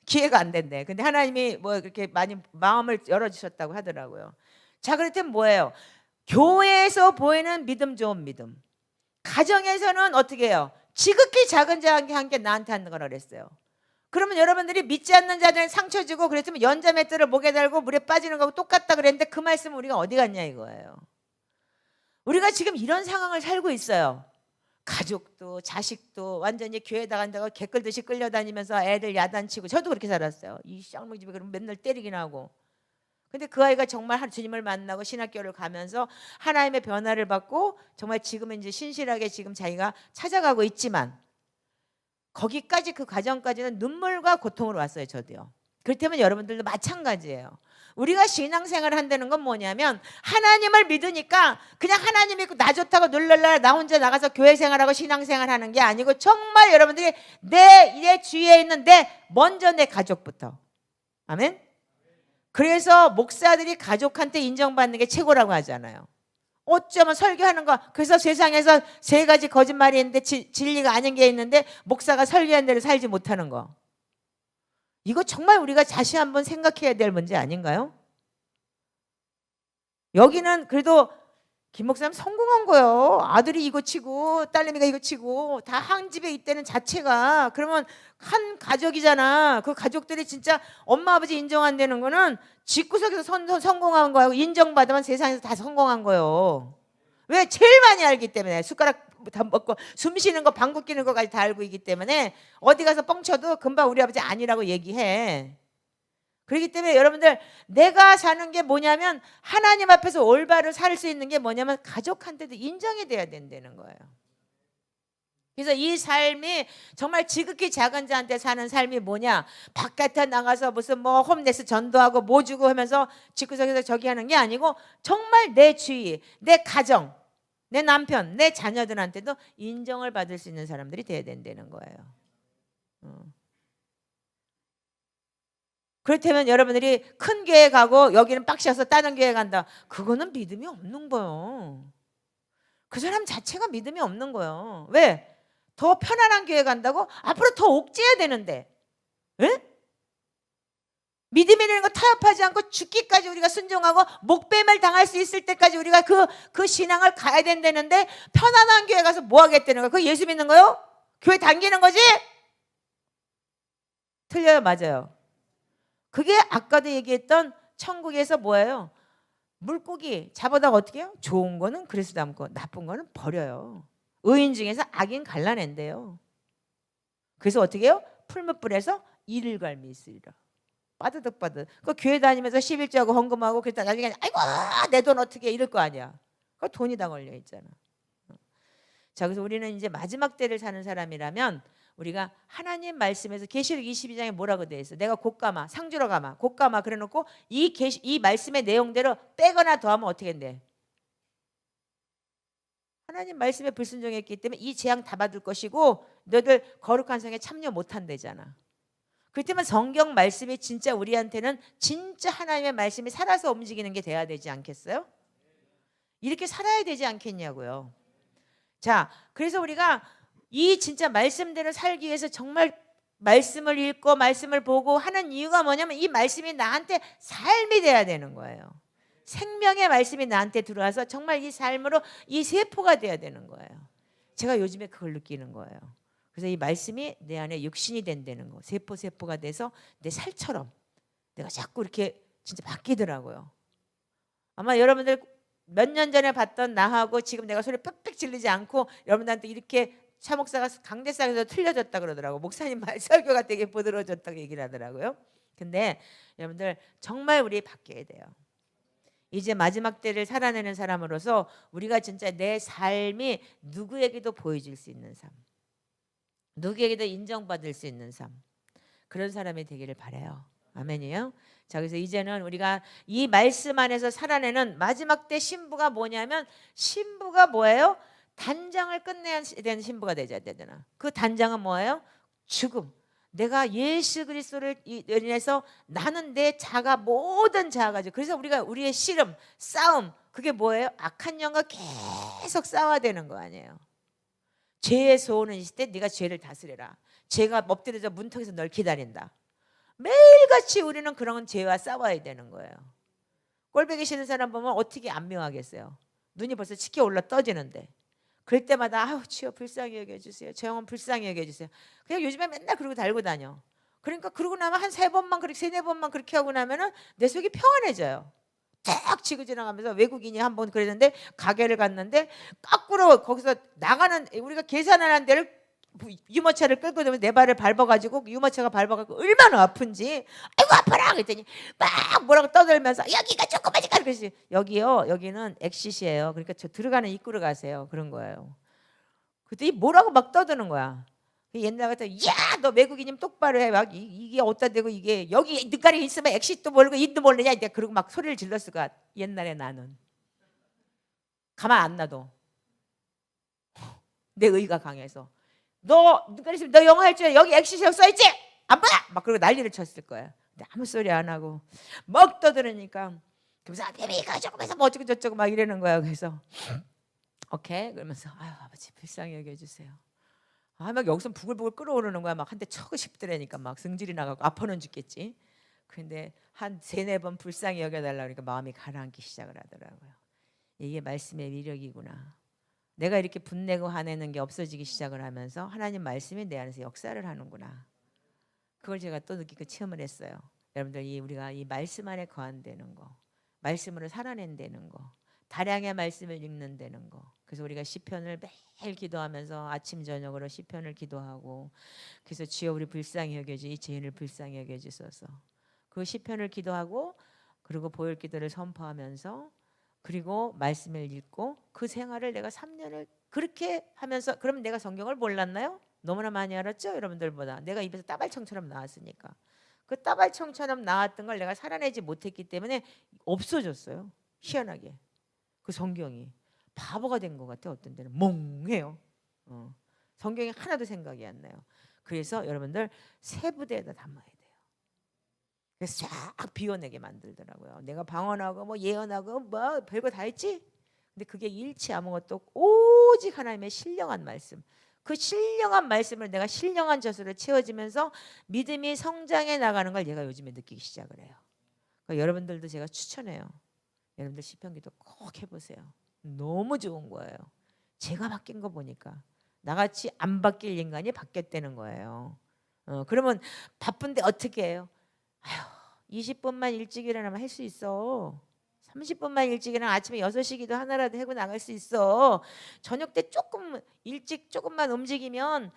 기회가 안 된대. 근데 하나님이 뭐 그렇게 많이 마음을 열어주셨다고 하더라고요. 자, 그렇다면 뭐예요? 교회에서 보이는 믿음 좋은 믿음. 가정에서는 어떻게 해요? 지극히 작은 자한테 한 게 나한테 하는 거라 그랬어요. 그러면 여러분들이 믿지 않는 자들은 상처 주고 그랬으면 연자맷돌을 목에 달고 물에 빠지는 거하고 똑같다 그랬는데 그 말씀은 우리가 어디 갔냐 이거예요. 우리가 지금 이런 상황을 살고 있어요. 가족도 자식도 완전히 교회 나간다고 개끌듯이 끌려다니면서 애들 야단치고 저도 그렇게 살았어요. 이 쌍둥이집에 그러면 맨날 때리긴 하고. 근데 그 아이가 정말 주님을 만나고 신학교를 가면서 하나님의 변화를 받고 정말 지금은 이제 신실하게 지금 자기가 찾아가고 있지만 거기까지 그 과정까지는 눈물과 고통으로 왔어요. 저도요. 그렇다면 여러분들도 마찬가지예요. 우리가 신앙생활을 한다는 건 뭐냐면 하나님을 믿으니까 그냥 하나님 믿고 나 좋다고 놀랄라 나 혼자 나가서 교회 생활하고 신앙생활 하는 게 아니고 정말 여러분들이 내 주위에 있는 먼저 내 가족부터. 아멘. 그래서 목사들이 가족한테 인정받는 게 최고라고 하잖아요. 어쩌면 설교하는 거, 그래서 세상에서 3가지 거짓말이 있는데 진리가 아닌 게 있는데 목사가 설교한 대로 살지 못하는 거. 이거 정말 우리가 다시 한번 생각해야 될 문제 아닌가요? 여기는 그래도 김 목사님 성공한 거예요. 아들이 이거 치고 딸내미가 이거 치고 다 한 집에 있다는 자체가, 그러면 한 가족이잖아. 그 가족들이 진짜 엄마 아버지 인정 안 되는 거는 집구석에서 성공한 거하고 인정받으면 세상에서 다 성공한 거예요. 왜? 제일 많이 알기 때문에. 숟가락 다 먹고 숨 쉬는 거 방구 끼는 거까지 다 알고 있기 때문에 어디 가서 뻥쳐도 금방 우리 아버지 아니라고 얘기해. 그렇기 때문에 여러분들, 내가 사는 게 뭐냐면 하나님 앞에서 올바로 살 수 있는 게 뭐냐면 가족한테도 인정이 돼야 된다는 거예요. 그래서 이 삶이 정말 지극히 작은 자한테 사는 삶이 뭐냐, 바깥에 나가서 무슨 뭐 홈레스 전도하고 뭐 주고 하면서 집구석에서 저기 하는 게 아니고 정말 내 주위, 내 가정, 내 남편, 내 자녀들한테도 인정을 받을 수 있는 사람들이 돼야 된다는 거예요. 그렇다면 여러분들이 큰 교회 가고 여기는 빡셔서 다른 교회 간다, 그거는 믿음이 없는 거예요. 그 사람 자체가 믿음이 없는 거예요. 왜? 더 편안한 교회 간다고? 앞으로 더 옥죄야 되는데. 에? 믿음이라는 거 타협하지 않고 죽기까지 우리가 순종하고 목뱀을 당할 수 있을 때까지 우리가 그 신앙을 가야 된다는데, 편안한 교회 가서 뭐 하겠다는 거야? 그거 예수 믿는 거요? 교회 당기는 거지? 틀려요? 맞아요? 그게 아까도 얘기했던 천국에서 뭐예요? 물고기 잡아다가 어떻게 해요? 좋은 거는 그래서 담고 나쁜 거는 버려요. 의인 중에서 악인 갈라낸대요. 그래서 어떻게 해요? 풀무불에서 이를 갈미 있으리라. 빠드득빠드. 그 교회 다니면서 11조하고 헌금하고 그랬다 나중에 아이고 내 돈 어떻게 해? 이럴 거 아니야. 그 돈이 다 걸려 있잖아. 자, 그래서 우리는 이제 마지막 때를 사는 사람이라면 우리가 하나님 말씀에서 계시록 22장에 뭐라고 되어 있어? 내가 곶감아, 상주로 감아, 곶감아 그래놓고 이 말씀의 내용대로 빼거나 더하면 어떻게 한대? 하나님 말씀에 불순종했기 때문에 이 재앙 다 받을 것이고 너희들 거룩한 성에 참여 못한대잖아. 그렇다면 성경 말씀이 진짜 우리한테는 진짜 하나님의 말씀이 살아서 움직이는 게 돼야 되지 않겠어요? 이렇게 살아야 되지 않겠냐고요. 자, 그래서 우리가 이 진짜 말씀대로 살기 위해서 정말 말씀을 읽고 말씀을 보고 하는 이유가 뭐냐면 이 말씀이 나한테 삶이 돼야 되는 거예요. 생명의 말씀이 나한테 들어와서 정말 이 삶으로 이 세포가 돼야 되는 거예요. 제가 요즘에 그걸 느끼는 거예요. 그래서 이 말씀이 내 안에 육신이 된다는 거, 세포가 돼서 내 살처럼 내가 자꾸 이렇게 진짜 바뀌더라고요. 아마 여러분들 몇 년 전에 봤던 나하고 지금 내가 소리 빽빽 질리지 않고 여러분들한테 이렇게 차 목사가 강대상에서 틀려졌다 그러더라고. 목사님 말 설교가 되게 부드러워졌다고 얘기를 하더라고요. 근데 여러분들 정말 우리 바뀌어야 돼요. 이제 마지막 때를 살아내는 사람으로서 우리가 진짜 내 삶이 누구에게도 보여줄 수 있는 삶, 누구에게도 인정받을 수 있는 삶, 그런 사람이 되기를 바라요. 아멘이요. 자, 그래서 이제는 우리가 이 말씀 안에서 살아내는 마지막 때 신부가 뭐냐면, 신부가 뭐예요? 단장을 끝내야 되는 신부가 되어야 되잖아. 그 단장은 뭐예요? 죽음. 내가 예수 그리스도를 인해서 나는 내 자가 모든 자가 가지고, 그래서 우리가 우리의 씨름, 싸움, 그게 뭐예요? 악한 영과 계속 싸워야 되는 거 아니에요. 죄의 소원은 있을 때 네가 죄를 다스려라. 죄가 엎드려져 문턱에서 널 기다린다. 매일같이 우리는 그런 죄와 싸워야 되는 거예요. 꼴보기 싫은 사람 보면 어떻게 안 미워하겠어요? 눈이 벌써 치켜 올라 떠지는데, 그럴 때마다 아우 주여 불쌍히 여겨주세요, 저 영혼 불쌍히 여겨주세요. 그냥 요즘에 맨날 그러고 달고 다녀. 그러니까 그러고 나면 한 3번만 그렇게 3-4번만 그렇게 하고 나면은 내 속이 평안해져요. 딱 치고 지나가면서, 외국인이 한번 그랬는데 가게를 갔는데 거꾸로 거기서 나가는, 우리가 계산하는 데를 유모차를 끌고 들면 내 발을 밟아가지고, 유모차가 밟아가지고 얼마나 아픈지, 아이고 아파라 그랬더니 막 뭐라고 떠들면서 여기가 조그마니까, 그러시 여기요, 여기는 엑시시예요. 그러니까 저 들어가는 입구로 가세요. 그런 거예요. 그랬더니 뭐라고 막 떠드는 거야. 옛날 같은 야너 외국인이면 똑바로 해. 막 이게 어디다 대고 이게 여기 늦가리 있으면 엑시도 모르고 인도 모르냐. 그러고 막 소리를 질렀을 거야. 옛날에 나는 가만 안 놔둬. 내 의가 강해서 너 늦가리 있으면 너 영어 할 줄 알아. 여기 엑시라고 써있지? 안 봐! 막 그러고 난리를 쳤을 거야. 근데 아무 소리 안 하고 막 떠들으니까 그러면서 베비가 조금해서 뭐 어쩌고 저쩌고 막 이러는 거야. 그래서 오케이 그러면서 아유 아버지 불쌍히 여겨주세요. 막 여기서 부글부글 끓어오르는 거야. 막 한 대 쳐고 싶더라니까 막 승질이 나가고 아파는 죽겠지. 그런데 한 3-4번 불쌍히 여겨달라고 그러니까 마음이 가라앉기 시작을 하더라고요. 이게 말씀의 위력이구나. 내가 이렇게 분내고 화내는 게 없어지기 시작을 하면서 하나님 말씀이 내 안에서 역사를 하는구나. 그걸 제가 또 느끼고 체험을 했어요. 여러분들 우리가 이 말씀 안에 거한다는 거, 말씀으로 살아낸다는 거, 다량의 말씀을 읽는다는 거. 그래서 우리가 시편을 매일 기도하면서 아침 저녁으로 시편을 기도하고 그래서 주여 우리 불쌍히 여겨주 이 죄인을 불쌍히 여겨주소서. 그 시편을 기도하고 그리고 보혈 기도를 선포하면서 그리고 말씀을 읽고 그 생활을 내가 3년을 그렇게 하면서 그럼 내가 성경을 몰랐나요? 너무나 많이 알았죠 여러분들보다. 내가 입에서 따발청처럼 나왔으니까. 그 따발청처럼 나왔던 걸 내가 살아내지 못했기 때문에 없어졌어요. 희한하게 그 성경이 바보가 된 것 같아. 어떤 데는 멍해요. 성경이 하나도 생각이 안 나요. 그래서 여러분들 새 부대에다 담아야 돼요. 그래서 쫙 비워내게 만들더라고요. 내가 방언하고 뭐 예언하고 뭐 별거 다 했지. 근데 그게 일치 아무것도 없고 오직 하나님의 신령한 말씀. 그 신령한 말씀을 내가 신령한 젖으로 채워지면서 믿음이 성장해 나가는 걸 얘가 요즘에 느끼기 시작을 해요. 그러니까 여러분들도 제가 추천해요. 여러분들 시편기도 꼭 해보세요. 너무 좋은 거예요. 제가 바뀐 거 보니까 나같이 안 바뀔 인간이 바뀌었다는 거예요. 그러면 바쁜데 어떻게 해요? 아휴 20분만 일찍 일어나면 할 수 있어. 30분만 일찍 일어나 아침에 6시 기도 하나라도 하고 나갈 수 있어. 저녁 때 조금 일찍 조금만 움직이면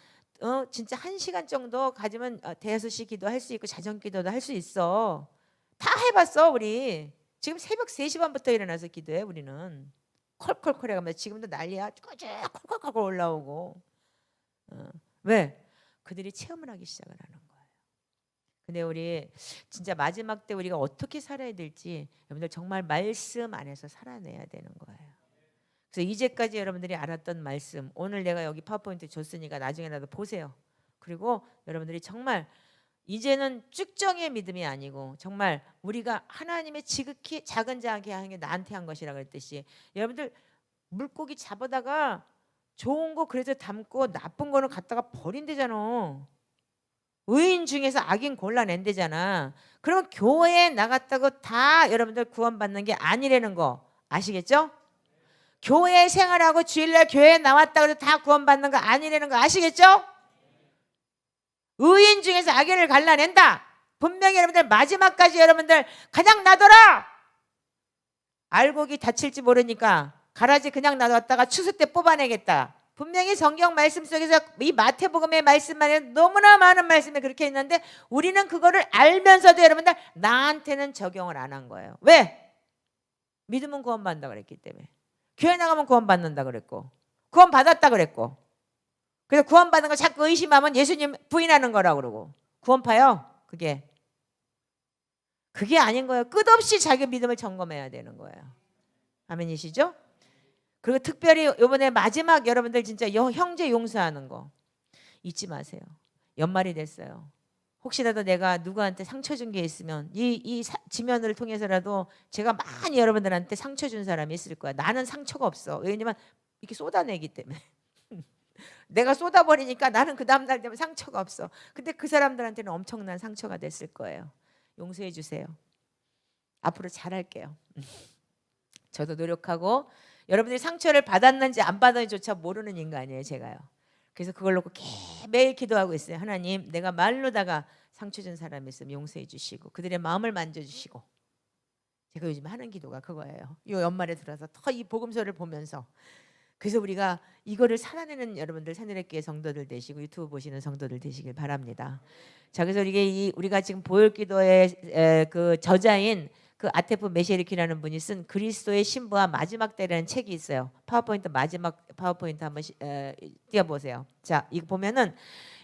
진짜 1시간 정도 가지면 대여섯시 기도 할 수 있고 자정 기도도 할 수 있어. 다 해봤어 우리. 지금 새벽 3시 반부터 일어나서 기도해 우리는. 콜콜콜 해가면서 지금도 난리야. 꾸쭉 콜콜콜 올라오고. 왜? 그들이 체험을 하기 시작을 하는 거예요. 근데 우리 진짜 마지막 때 우리가 어떻게 살아야 될지 여러분들 정말 말씀 안에서 살아내야 되는 거예요. 그래서 이제까지 여러분들이 알았던 말씀 오늘 내가 여기 파워포인트 줬으니까 나중에라도 보세요. 그리고 여러분들이 정말 이제는 쭉정의 믿음이 아니고 정말 우리가 하나님의 지극히 작은 자에게 하는 게 나한테 한 것이라고 했듯이 여러분들 물고기 잡아다가 좋은 거 그래서 담고 나쁜 거는 갖다가 버린대잖아. 의인 중에서 악인 골라낸대잖아. 그러면 교회에 나갔다고 다 여러분들 구원받는 게 아니라는 거 아시겠죠? 교회 생활하고 주일날 교회에 나왔다고 해서 다 구원받는 거 아니라는 거 아시겠죠? 의인 중에서 악인을 갈라낸다. 분명히 여러분들 마지막까지 여러분들 그냥 놔둬라. 알곡이 다칠지 모르니까 가라지 그냥 놔뒀다가 추수 때 뽑아내겠다. 분명히 성경 말씀 속에서 이 마태복음의 말씀만에 너무나 많은 말씀이 그렇게 있는데 우리는 그거를 알면서도 여러분들 나한테는 적용을 안 한 거예요. 왜? 믿으면 구원받는다 그랬기 때문에. 교회 나가면 구원받는다 그랬고 구원받았다 그랬고 그래서 구원받는 거 자꾸 의심하면 예수님 부인하는 거라고 그러고 구원파요. 그게 아닌 거예요. 끝없이 자기 믿음을 점검해야 되는 거예요. 아멘이시죠? 그리고 특별히 이번에 마지막 여러분들 진짜 형제 용서하는 거 잊지 마세요. 연말이 됐어요. 혹시라도 내가 누구한테 상처 준 게 있으면 이 지면을 통해서라도 제가 많이 여러분들한테 상처 준 사람이 있을 거야. 나는 상처가 없어. 왜냐면 이렇게 쏟아내기 때문에. 내가 쏟아버리니까 나는 그 다음날 되면 상처가 없어. 근데 그 사람들한테는 엄청난 상처가 됐을 거예요. 용서해 주세요. 앞으로 잘할게요. 저도 노력하고 여러분들이 상처를 받았는지 안 받았는지조차 모르는 인간이에요. 제가요. 그래서 그걸 놓고 매일 기도하고 있어요. 하나님 내가 말로다가 상처 준 사람이 있으면 용서해 주시고 그들의 마음을 만져주시고 제가 요즘 하는 기도가 그거예요. 이 연말에 들어서 더 이 복음서를 보면서 그래서 우리가 이거를 살아내는 여러분들 새누리교회 성도들 되시고 유튜브 보시는 성도들 되시길 바랍니다. 자, 그래서 이게 우리가 지금 보혈기도의 그 저자인 그 아테프 메셰리키라는 분이 쓴 그리스도의 신부와 마지막 때라는 책이 있어요. 파워포인트 마지막 파워포인트 한번 띄워보세요. 자, 이거 보면은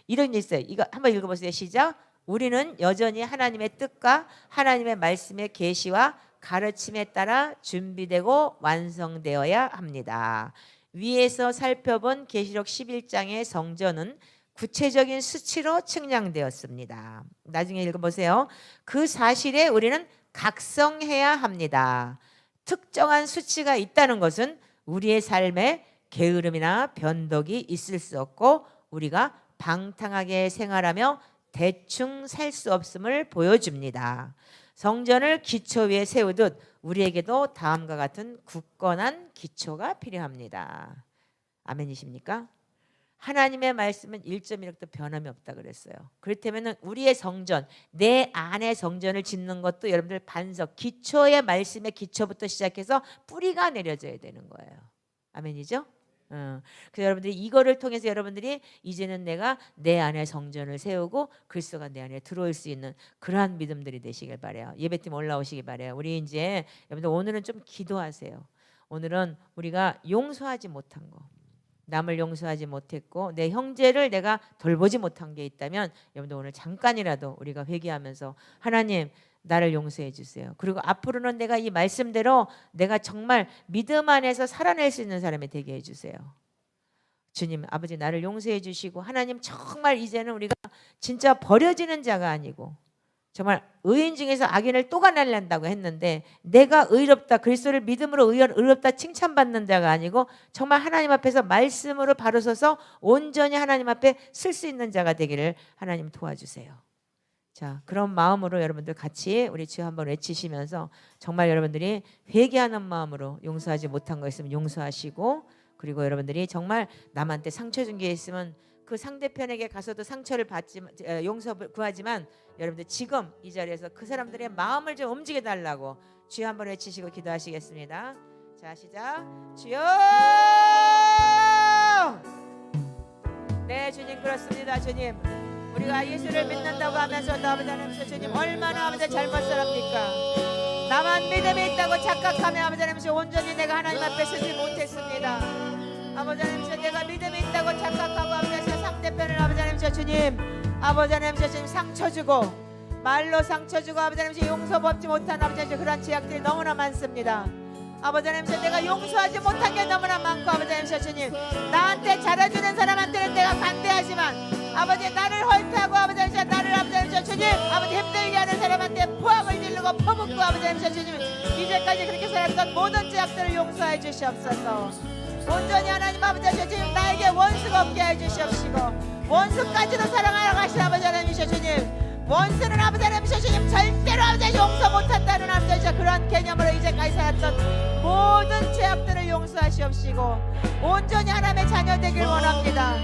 이런 게 있어요. 이거 한번 읽어보세요. 시작. 우리는 여전히 하나님의 뜻과 하나님의 말씀의 계시와 가르침에 따라 준비되고 완성되어야 합니다. 위에서 살펴본 계시록 11장의 성전은 구체적인 수치로 측량되었습니다. 나중에 읽어보세요. 그 사실에 우리는 각성해야 합니다. 특정한 수치가 있다는 것은 우리의 삶에 게으름이나 변덕이 있을 수 없고 우리가 방탕하게 생활하며 대충 살 수 없음을 보여줍니다. 성전을 기초 위에 세우듯 우리에게도 다음과 같은 굳건한 기초가 필요합니다. 아멘이십니까? 하나님의 말씀은 1.1도 변함이 없다 그랬어요. 그렇다면 우리의 성전, 내 안의 성전을 짓는 것도 여러분들 반석, 기초의 말씀의 기초부터 시작해서 뿌리가 내려져야 되는 거예요. 아멘이죠? 그래서 여러분들이 이거를 통해서 여러분들이 이제는 내가 내 안에 성전을 세우고 그리스도가 내 안에 들어올 수 있는 그러한 믿음들이 되시길 바래요. 예배팀 올라오시기 바래요. 우리 이제 여러분들 오늘은 좀 기도하세요. 오늘은 우리가 용서하지 못한 거, 남을 용서하지 못했고 내 형제를 내가 돌보지 못한 게 있다면 여러분들 오늘 잠깐이라도 우리가 회개하면서 하나님 나를 용서해 주세요. 그리고 앞으로는 내가 이 말씀대로 내가 정말 믿음 안에서 살아낼 수 있는 사람이 되게 해주세요. 주님 아버지 나를 용서해 주시고 하나님 정말 이제는 우리가 진짜 버려지는 자가 아니고 정말 의인 중에서 악인을 또가날란다고 했는데 내가 의롭다 그리스도를 믿음으로 의롭다 칭찬받는 자가 아니고 정말 하나님 앞에서 말씀으로 바로 서서 온전히 하나님 앞에 쓸 수 있는 자가 되기를 하나님 도와주세요. 자, 그런 마음으로 여러분들 같이 우리 주여 한번 외치시면서 정말 여러분들이 회개하는 마음으로 용서하지 못한 거 있으면 용서하시고 그리고 여러분들이 정말 남한테 상처 준 게 있으면 그 상대편에게 가서도 상처를 받지 용서를 구하지만 여러분들 지금 이 자리에서 그 사람들의 마음을 좀 움직여 달라고 주여 한번 외치시고 기도하시겠습니다. 자, 시작. 주여! 네, 주님 그렇습니다. 주님. 우리가 예수를 믿는다고 하면서 아버지 하나님 주님 얼마나 아버지 잘못 살았습니까? 나만 믿음이 있다고 착각하며 아버지 하나님 온전히 내가 하나님 앞에 서지 못했습니다. 아버지 하나님 내가 믿음이 있다고 착각하고 하면서 상대편을 아버지 하나님 주님 아버지 하나님 주님 상처 주고 말로 상처 주고 아버지 하나님 용서받지 못한 아버지 하나님 그런 죄악들이 너무나 많습니다. 아버지 하나님 내가 용서하지 못한 게 너무나 많고 아버지 하나님 주님 나한테 잘해주는 사람한테는 내가 관대하지만 아버지 나를 헐트하고 아버지 하나님 나를 아버지 하나님 주님 아버지 힘들게 하는 사람한테 포함을 지르고 퍼붓고 아버지 하나님 주님 이제까지 그렇게 살았던 모든 죄악들을 용서해 주시옵소서. 온전히 하나님 아버지 주님 나에게 원수가 없게 해 주시옵시고 원수까지도 사랑하러 가신 아버지 하나님 주님 원수는 아버지 하나님 주님 절대로 아버지 용서 못한다는 아버지 그런 개념으로 이제까지 살았던 모든 죄악들을 용서하시옵시고 온전히 하나님의 자녀 되길 원합니다.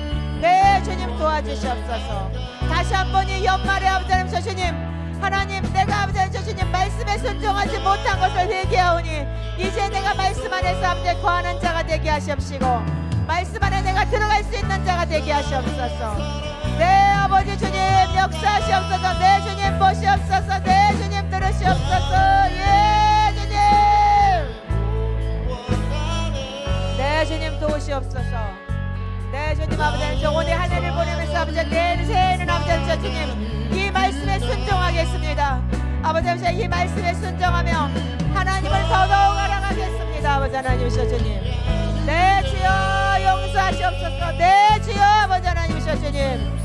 네 주님 도와주시옵소서. 다시 한번 이 연말에 아버지 하나님 주님 하나님 내가 아버지 하나님 주님 말씀에 순종하지 못한 것을 회개하오니 이제 내가 말씀 안에서 아버지 거하는 자가 되게 하시옵시고 말씀 안에 내가 들어갈 수 있는 자가 되게 하시옵소서. 네 아버지 주님 역사하시옵소서. 네 주님 보시옵소서. 네 주님 들으시옵소서. 예 주님 네 주님 도우시옵소서. 네 주님 아버지 하나님 오늘 한 해를 보내면서 아버지 내 새해는 아버지 하나님 주님 이 말씀에 순종하겠습니다. 아버지 하나님 이 말씀에 순종하며 하나님을 더더욱 알아가겠습니다. 아버지 하나님 주님 네 주여 용서하시옵소서. 네 주여 아버지 하나님 주님